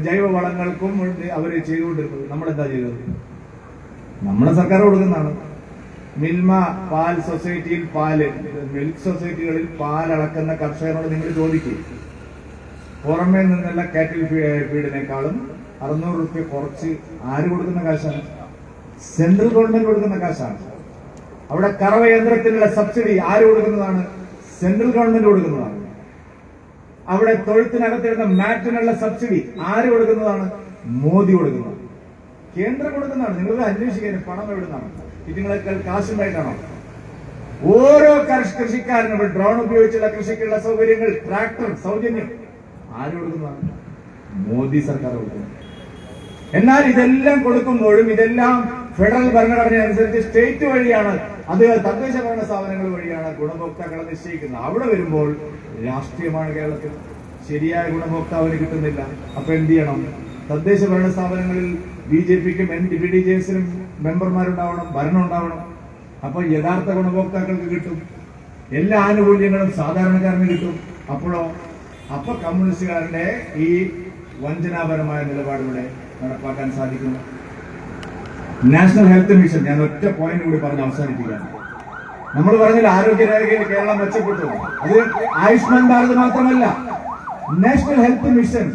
ജൈവവളങ്ങൾക്കും അവര് ചെയ്തുകൊണ്ടിരുന്നത്. നമ്മളെന്താ ചെയ്തത്? നമ്മുടെ സർക്കാർ കൊടുക്കുന്നതാണ്. മിൽമ പാൽ സൊസൈറ്റിയിൽ മിൽക്ക് സൊസൈറ്റികളിൽ പാൽ അളക്കുന്ന കർഷകരോട് നിങ്ങൾ ചോദിക്കും. പുറമേ നിന്നുള്ള കാറ്റിൽ ഫീഡിനേക്കാളും 600 രൂപ കുറച്ച് ആര് കൊടുക്കുന്ന കാശാണ്? സെൻട്രൽ ഗവൺമെന്റ് കൊടുക്കുന്ന കാശാണ്. അവിടെ കറവ യന്ത്രത്തിനുള്ള സബ്സിഡി ആര് കൊടുക്കുന്നതാണ്? സെൻട്രൽ ഗവൺമെന്റ് കൊടുക്കുന്നതാണ്. അവിടെ തൊഴുത്തിനകത്തിരുന്ന മാറ്റിനുള്ള സബ്സിഡി ആര് കൊടുക്കുന്നതാണ്? മോദി കൊടുക്കുന്നതാണ്. കേന്ദ്രം കൊടുക്കുന്നതാണ്. നിങ്ങൾ അന്വേഷിക്കാൻ പണം എവിടുന്നാണ്? ഇതിങ്ങളെക്കാൾ കാശുണ്ടായിട്ടാണോ? ഓരോ കൃഷിക്കാരനും ഡ്രോൺ ഉപയോഗിച്ചുള്ള കൃഷിക്കുള്ള സൗകര്യങ്ങൾ, ട്രാക്ടർ സൗജന്യം ആര് കൊടുക്കുന്നതാണ്? മോദി സർക്കാർ കൊടുക്കുന്നു. എന്നാൽ ഇതെല്ലാം കൊടുക്കുമ്പോഴും ഇതെല്ലാം ഫെഡറൽ ഭരണഘടന അനുസരിച്ച് സ്റ്റേറ്റ് വഴിയാണ്, അത് തദ്ദേശ ഭരണ സ്ഥാപനങ്ങൾ വഴിയാണ് ഗുണഭോക്താക്കളെ നിശ്ചയിക്കുന്നത്. അവിടെ വരുമ്പോൾ രാഷ്ട്രീയമാണ് കേരളത്തിൽ. ശരിയായ ഗുണഭോക്താവിന് കിട്ടുന്നില്ല. അപ്പൊ എന്ത് ചെയ്യണം? തദ്ദേശ ഭരണ സ്ഥാപനങ്ങളിൽ BJPക്കും BDJSനും മെമ്പർമാരുണ്ടാവണം, ഭരണം ഉണ്ടാവണം. അപ്പൊ യഥാർത്ഥ ഗുണഭോക്താക്കൾക്ക് കിട്ടും. എല്ലാ ആനുകൂല്യങ്ങളും സാധാരണക്കാരന് കിട്ടും. അപ്പൊ കമ്മ്യൂണിസ്റ്റുകാരുടെ ഈ വഞ്ചനാപരമായ നിലപാടുകളെ നടപ്പാക്കാൻ സാധിക്കുന്നു. നാഷണൽ ഹെൽത്ത് മിഷൻ, ഞാൻ ഒറ്റ പോയിന്റ് കൂടി പറഞ്ഞ് അവസാനിപ്പിക്കുകയാണ്. നമ്മൾ പറഞ്ഞില്ല ആരോഗ്യരേഖയിൽ കേരളം മെച്ചപ്പെട്ടു. അത് ആയുഷ്മാൻ ഭാരത് മാത്രമല്ല, നാഷണൽ ഹെൽത്ത് മിഷൻ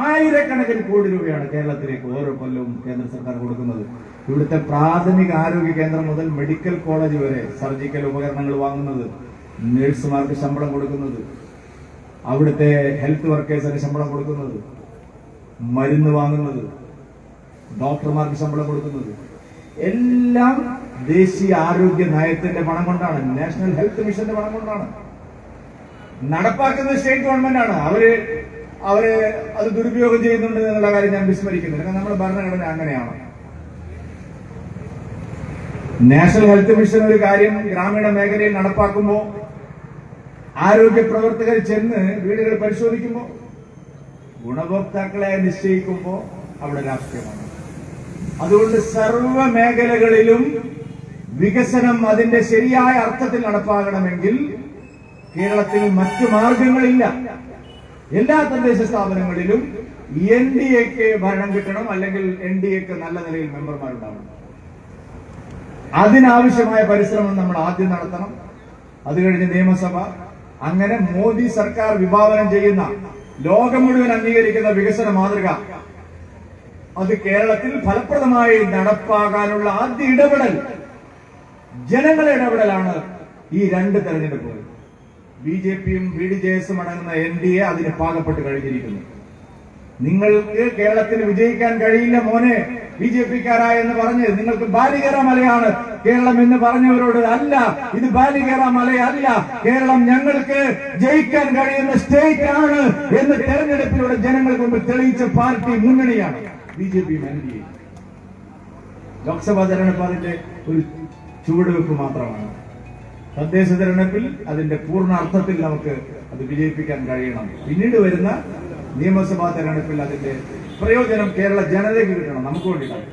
ആയിരക്കണക്കിന് കോടി രൂപയാണ് കേരളത്തിലേക്ക് ഓരോ കൊല്ലവും കേന്ദ്ര സർക്കാർ കൊടുക്കുന്നത്. ഇവിടുത്തെ പ്രാഥമിക ആരോഗ്യ കേന്ദ്രം മുതൽ മെഡിക്കൽ കോളേജ് വരെ സർജിക്കൽ ഉപകരണങ്ങൾ വാങ്ങുന്നത്, നഴ്സുമാർക്ക് ശമ്പളം കൊടുക്കുന്നത്, അവിടുത്തെ ഹെൽത്ത് വർക്കേഴ്സിന് ശമ്പളം കൊടുക്കുന്നത്, മരുന്ന് വാങ്ങുന്നത്, ഡോക്ടർമാർക്ക് ശമ്പളം കൊടുക്കുന്നത് എല്ലാം ദേശീയ ആരോഗ്യ നയത്തിന്റെ പണം കൊണ്ടാണ്, നാഷണൽ ഹെൽത്ത് മിഷന്റെ പണം കൊണ്ടാണ്. നടപ്പാക്കുന്നത് സ്റ്റേറ്റ് ഗവൺമെന്റ് ആണ്. അവര് അത് ദുരുപയോഗം ചെയ്യുന്നുണ്ട് എന്നുള്ള കാര്യം ഞാൻ വിസ്മരിക്കുന്നില്ല. കാരണം നമ്മുടെ ഭരണഘടന അങ്ങനെയാണ്. നാഷണൽ ഹെൽത്ത് മിഷൻ ഒരു കാര്യം ഗ്രാമീണ മേഖലയിൽ നടപ്പാക്കുമ്പോൾ ആരോഗ്യ പ്രവർത്തകർ ചെന്ന് വീടുകൾ പരിശോധിക്കുമ്പോൾ ഗുണഭോക്താക്കളെ നിശ്ചയിക്കുമ്പോൾ അവിടെ രാഷ്ട്രീയമാണ്. അതുകൊണ്ട് സർവ മേഖലകളിലും വികസനം അതിന്റെ ശരിയായ അർത്ഥത്തിൽ നടപ്പാകണമെങ്കിൽ കേരളത്തിൽ മറ്റു മാർഗങ്ങളില്ല. എല്ലാ തദ്ദേശ സ്ഥാപനങ്ങളിലും NDAക്ക് ഭരണം കിട്ടണം, അല്ലെങ്കിൽ NDAക്ക് നല്ല നിലയിൽ മെമ്പർമാരുണ്ടാവണം. അതിനാവശ്യമായ പരിശ്രമം നമ്മൾ ആദ്യം നടത്തണം. അത് കഴിഞ്ഞ് നിയമസഭ. അങ്ങനെ മോദി സർക്കാർ വിഭാവനം ചെയ്യുന്ന, ലോകം മുഴുവൻ അംഗീകരിക്കുന്ന വികസന മാതൃക അത് കേരളത്തിൽ ഫലപ്രദമായി നടപ്പാകാനുള്ള ആദ്യ ഇടപെടൽ, ജനങ്ങളുടെ ഇടപെടലാണ് ഈ 2 തെരഞ്ഞെടുപ്പുകൾ. BJPയും BDJSും അടങ്ങുന്ന NDA അതിന് പാകപ്പെട്ട് കഴിഞ്ഞിരിക്കുന്നു. നിങ്ങൾക്ക് കേരളത്തിൽ വിജയിക്കാൻ കഴിയില്ല മോനെ BJP-ക്കാരായ എന്ന് പറഞ്ഞ് നിങ്ങൾക്ക് ബാലികേറ മലയാണ് കേരളം എന്ന് പറഞ്ഞവരോട് അല്ല, ഇത് ബാലികേറ മലയല്ല, കേരളം ഞങ്ങൾക്ക് ജയിക്കാൻ കഴിയുന്ന സ്റ്റേറ്റ് ആണ് എന്ന് തെരഞ്ഞെടുപ്പിലൂടെ ജനങ്ങൾക്ക് മുമ്പ് തെളിയിച്ച പാർട്ടി മുന്നണിയാണ് BJP. ലോക്സഭാ തെരഞ്ഞെടുപ്പ് അതിന്റെ ഒരു ചുവടുവെപ്പ് മാത്രമാണ്. തദ്ദേശ തെരഞ്ഞെടുപ്പിൽ അതിന്റെ പൂർണ്ണ അർത്ഥത്തിൽ നമുക്ക് അത് വിജയിപ്പിക്കാൻ കഴിയണം. പിന്നീട് വരുന്ന നിയമസഭാ തെരഞ്ഞെടുപ്പിൽ അതിന്റെ പ്രയോജനം കേരള ജനതയ്ക്ക് കിട്ടണം, നമുക്ക് വേണ്ടിയിട്ടാണ്.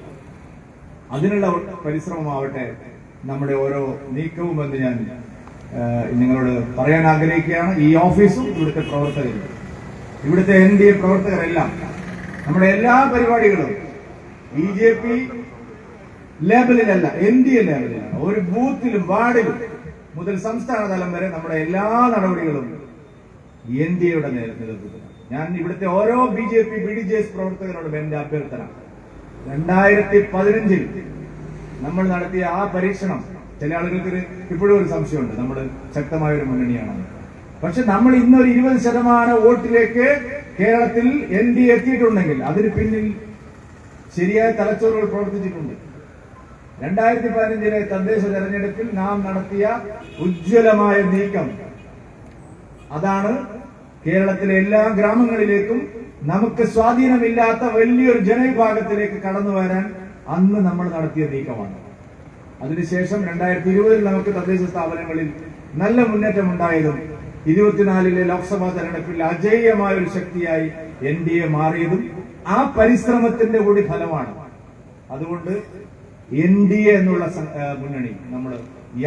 അതിനുള്ള പരിശ്രമമാവട്ടെ നമ്മുടെ ഓരോ നീക്കവും എന്ന് ഞാൻ നിങ്ങളോട് പറയാൻ ആഗ്രഹിക്കുകയാണ്. ഈ ഓഫീസും ഇവിടുത്തെ പ്രവർത്തകരും, ഇവിടുത്തെ NDA പ്രവർത്തകരെല്ലാം നമ്മുടെ എല്ലാ പരിപാടികളും BJP ലേബലിലല്ല, NDA ലേബലിലാണ്. ഒരു ബൂത്തിലും വാർഡിലും മുതൽ സംസ്ഥാന തലം വരെ നമ്മുടെ എല്ലാ നടപടികളും NDA-യുടെ നേതൃത്വത്തിലാണ്. ഞാൻ ഇവിടുത്തെ ഓരോ BJP BDJS പ്രവർത്തകരോടും എന്റെ അഭ്യർത്ഥന, 2015 നമ്മൾ നടത്തിയ ആ പരീക്ഷണം, ചില ആളുകൾക്ക് ഇപ്പോഴും ഒരു സംശയമുണ്ട് നമ്മൾ ശക്തമായ ഒരു മുന്നണിയാണെന്ന്. പക്ഷെ നമ്മൾ ഇന്നൊരു 20% വോട്ടിലേക്ക് കേരളത്തിൽ NDA എത്തിയിട്ടുണ്ടെങ്കിൽ അതിന് പിന്നിൽ ശരിയായ തലച്ചോറുകൾ പ്രവർത്തിച്ചിട്ടുണ്ട്. 2015 തദ്ദേശ തെരഞ്ഞെടുപ്പിൽ നാം നടത്തിയ ഉജ്ജ്വലമായ നീക്കം അതാണ് കേരളത്തിലെ എല്ലാ ഗ്രാമങ്ങളിലേക്കും നമുക്ക് സ്വാധീനമില്ലാത്ത വലിയൊരു ജനവിഭാഗത്തിലേക്ക് കടന്നു വരാൻ അന്ന് നമ്മൾ നടത്തിയ നീക്കമാണ്. അതിനുശേഷം 2020 നമുക്ക് തദ്ദേശ സ്ഥാപനങ്ങളിൽ നല്ല മുന്നേറ്റം ഉണ്ടായതും 24 ലോക്സഭാ തെരഞ്ഞെടുപ്പിൽ അജയ്യമായ ഒരു ശക്തിയായി NDA മാറിയതും ആ പരിശ്രമത്തിന്റെ കൂടി ഫലമാണ്. അതുകൊണ്ട് NDA എന്നുള്ള മുന്നണി നമ്മൾ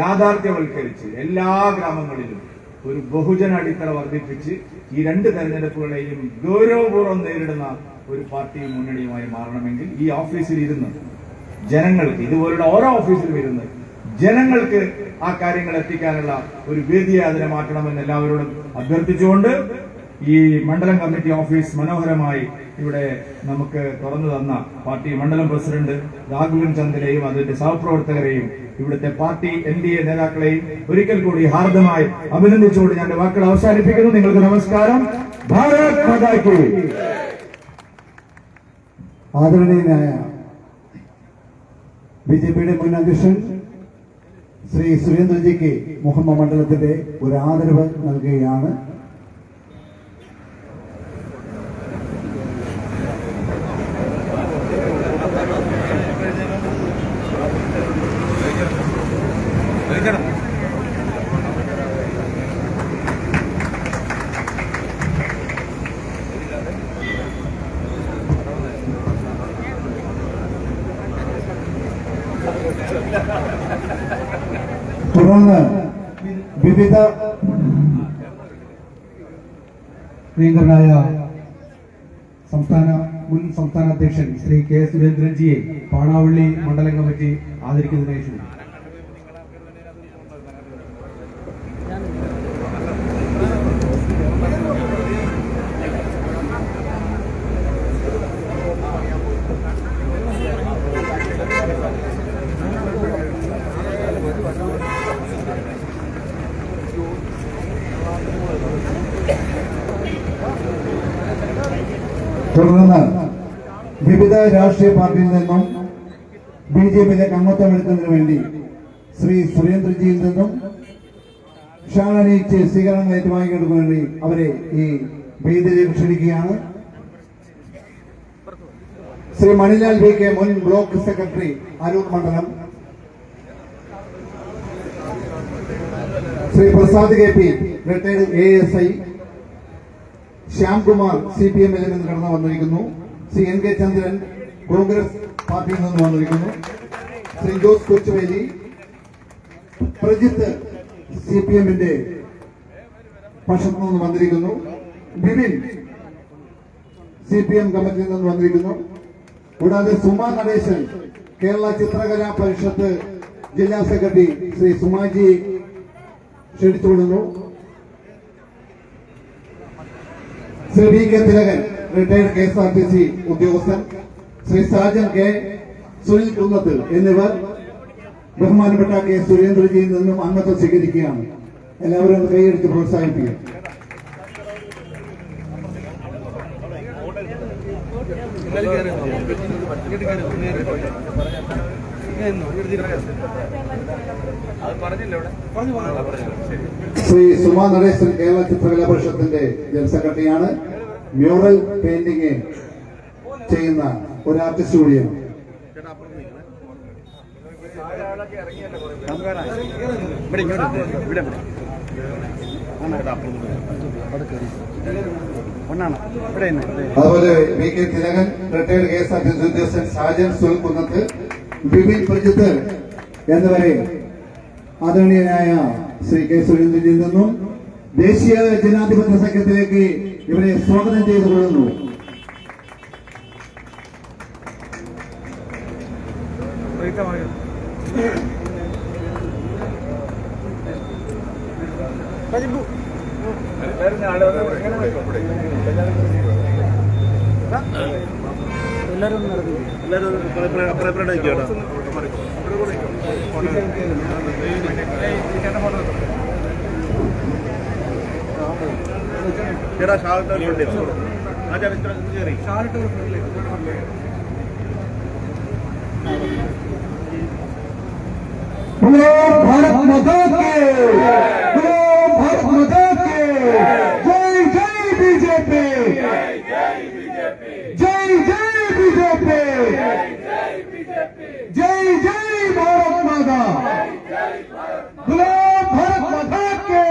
യാഥാർത്ഥ്യവൽക്കരിച്ച് എല്ലാ ഗ്രാമങ്ങളിലും ഒരു ബഹുജന അടിത്തറ വർദ്ധിപ്പിച്ച് ഈ രണ്ട് തെരഞ്ഞെടുപ്പുകളെയും ഗൗരവപൂർവ്വം നേരിടുന്ന ഒരു പാർട്ടി മുന്നണിയുമായി മാറണമെങ്കിൽ ഈ ഓഫീസിൽ ഇരുന്ന് ജനങ്ങൾക്ക്, ഇതുപോലുള്ള ഓരോ ഓഫീസിലും ഇരുന്ന് ജനങ്ങൾക്ക് ആ കാര്യങ്ങൾ എത്തിക്കാനുള്ള ഒരു വേദിയെ അതിനെ മാറ്റണമെന്ന് എല്ലാവരോടും അഭ്യർത്ഥിച്ചുകൊണ്ട് ഈ മണ്ഡലം കമ്മിറ്റി ഓഫീസ് മനോഹരമായി ഇവിടെ നമുക്ക് തുറന്നു തന്ന പാർട്ടി മണ്ഡലം പ്രസിഡന്റ് രാഘവൻ ചന്ദ്രയെയും അതിന്റെ സഹപ്രവർത്തകരെയും ഇവിടുത്തെ പാർട്ടി NDA നേതാക്കളെയും ഒരിക്കൽ കൂടി ഹാർദമായി അഭിനന്ദിച്ചുകൊണ്ട് ഞാൻ വാക്കുകൾ അവസാനിപ്പിക്കുന്നു. നിങ്ങൾക്ക് നമസ്കാരം. ഭാരത് മാതാ കി. ആദരണീയനായ BJP-യുടെ മുൻ അധ്യക്ഷൻ ശ്രീ സുരേന്ദ്രജിക്ക് മുഹമ്മ മണ്ഡലത്തിന്റെ ഒരു ആദരവ് നൽകുകയാണ്. തുടർന്ന് വിവിധ പ്രിയങ്കരനായ മുൻ സംസ്ഥാന അധ്യക്ഷൻ ശ്രീ K. സുരേന്ദ്രൻജിയെ പാണാവള്ളി മണ്ഡലം കമ്മിറ്റി ആദരിക്കുന്നതിനായി ക്ഷണിക്കുന്നു. തുടർന്ന് വിവിധ രാഷ്ട്രീയ പാർട്ടിയിൽ നിന്നും BJP-യിലേക്ക് അംഗത്വം എടുക്കുന്നതിന് വേണ്ടി ശ്രീ സുരേന്ദ്രജിയിൽ നിന്നും ഷാളണിയിച്ച് സ്വീകരണം ഏറ്റുവാങ്ങിക്കുന്നതിന് വേണ്ടി അവരെ ഈ വേദിയിലേക്ക് ക്ഷണിക്കുകയാണ്. ശ്രീ മണിലാൽ VK, മുൻ ബ്ലോക്ക് സെക്രട്ടറി, അരൂർ മണ്ഡലം. Shri Prasad KP, retired ASI. Shyamkumar CPM-ൽ നിന്ന് കടന്നു വന്നിരിക്കുന്നു. ശ്രീ NK ചന്ദ്രൻ, കോൺഗ്രസ് പാർട്ടിയിൽ നിന്ന് വന്നിരിക്കുന്നു. ശ്രീ ജോസ് കൊച്ചുവേലി. പ്രജിത്ത് CPM-ന്റെ പക്ഷത്തു നിന്ന് വന്നിരിക്കുന്നു. ബിബിൻ CPM കമ്മിറ്റിയിൽ നിന്ന് വന്നിരിക്കുന്നു. കൂടാതെ സുമാ നടേശൻ, കേരള ചിത്രകലാ പരിഷത്ത് ജില്ലാ സെക്രട്ടറി ശ്രീ സുമാജി ക്ഷണിച്ചുകൊള്ളുന്നു. Shri VK Thilakan, retired KSRTC ഉദ്യോഗസ്ഥൻ. ശ്രീ സാജൻ K. സുനിൽ കുന്നത്ത് എന്നിവർ ബഹുമാനപ്പെട്ട K. സുരേന്ദ്രജിയിൽ നിന്നും അംഗത്വം സ്വീകരിക്കുകയാണ്. എല്ലാവരും കൈയടിച്ച് പ്രോത്സാഹിപ്പിക്കുക. ശ്രീ സുമാ നടേശൻ കേരള ചിത്രകലാ പരിഷത്തിന്റെ ജനറൽ സെക്രട്ടറിയാണ്. മ്യൂറൽ പെയിന്റിംഗ് ചെയ്യുന്ന ഒരു ആർട്ടിസ്റ്റ് കൂടിയാണ്. അതുപോലെ വി കെ തിലകൻ, റിട്ടയർഡ് KSRTC ഉദ്യോഗസ്ഥൻ ഷാജൻ സുൽക്കുന്നത്ത്, ബിപിൻ പ്രജിത്ത് എന്നിവരെ ആദരണീയനായ ശ്രീ കെ സുരേന്ദ്രനിൽ നിന്നും ദേശീയ ജനാധിപത്യ സഖ്യത്തിലേക്ക് ഇവരെ സ്വാഗതം ചെയ്തുകൊള്ളുന്നു. भारत माता के, भारत माता के, जय जय बीजेपी, जय जय बीजेपी, जय जय भारत माता, भारत माता के।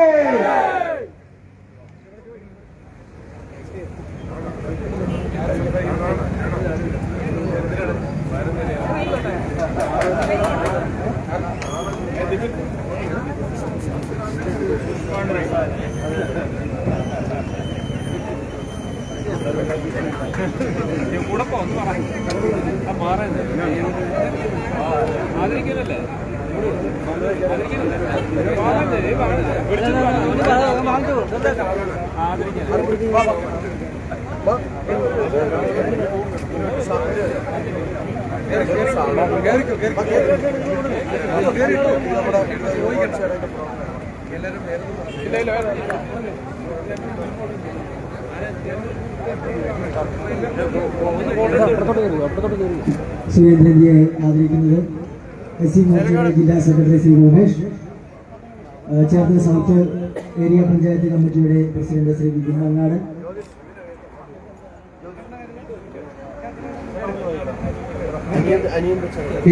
ആദരിക്കലല്ലേ സുരേന്ദ്രൻജിയെ ആദരിക്കുന്നത് SC മോർച്ചയുടെ ജില്ലാ secretary Shri Rupesh, Cherthala south area panchayat കമ്മിറ്റിയുടെ പ്രസിഡന്റ് ശ്രീ വിപിൻ മങ്ങാടൻ,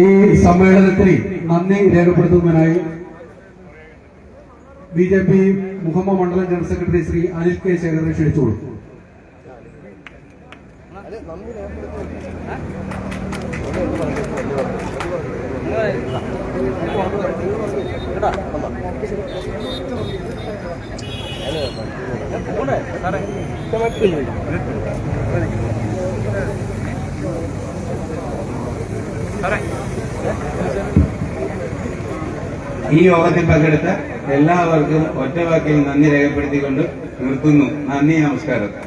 ഈ സമ്മേളനത്തിൽ നന്ദി രേഖപ്പെടുത്തുന്നതിനായി BJP മുഹമ്മ മണ്ഡലം general secretary Shri Anil K ശേഖരനെ ക്ഷണിച്ചോളൂ. ഈ യോഗത്തിൽ പങ്കെടുത്ത എല്ലാവർക്കും ഒറ്റവാക്കിൽ നന്ദി രേഖപ്പെടുത്തിക്കൊണ്ട് നിർത്തുന്നു. നന്ദി, നമസ്കാരം.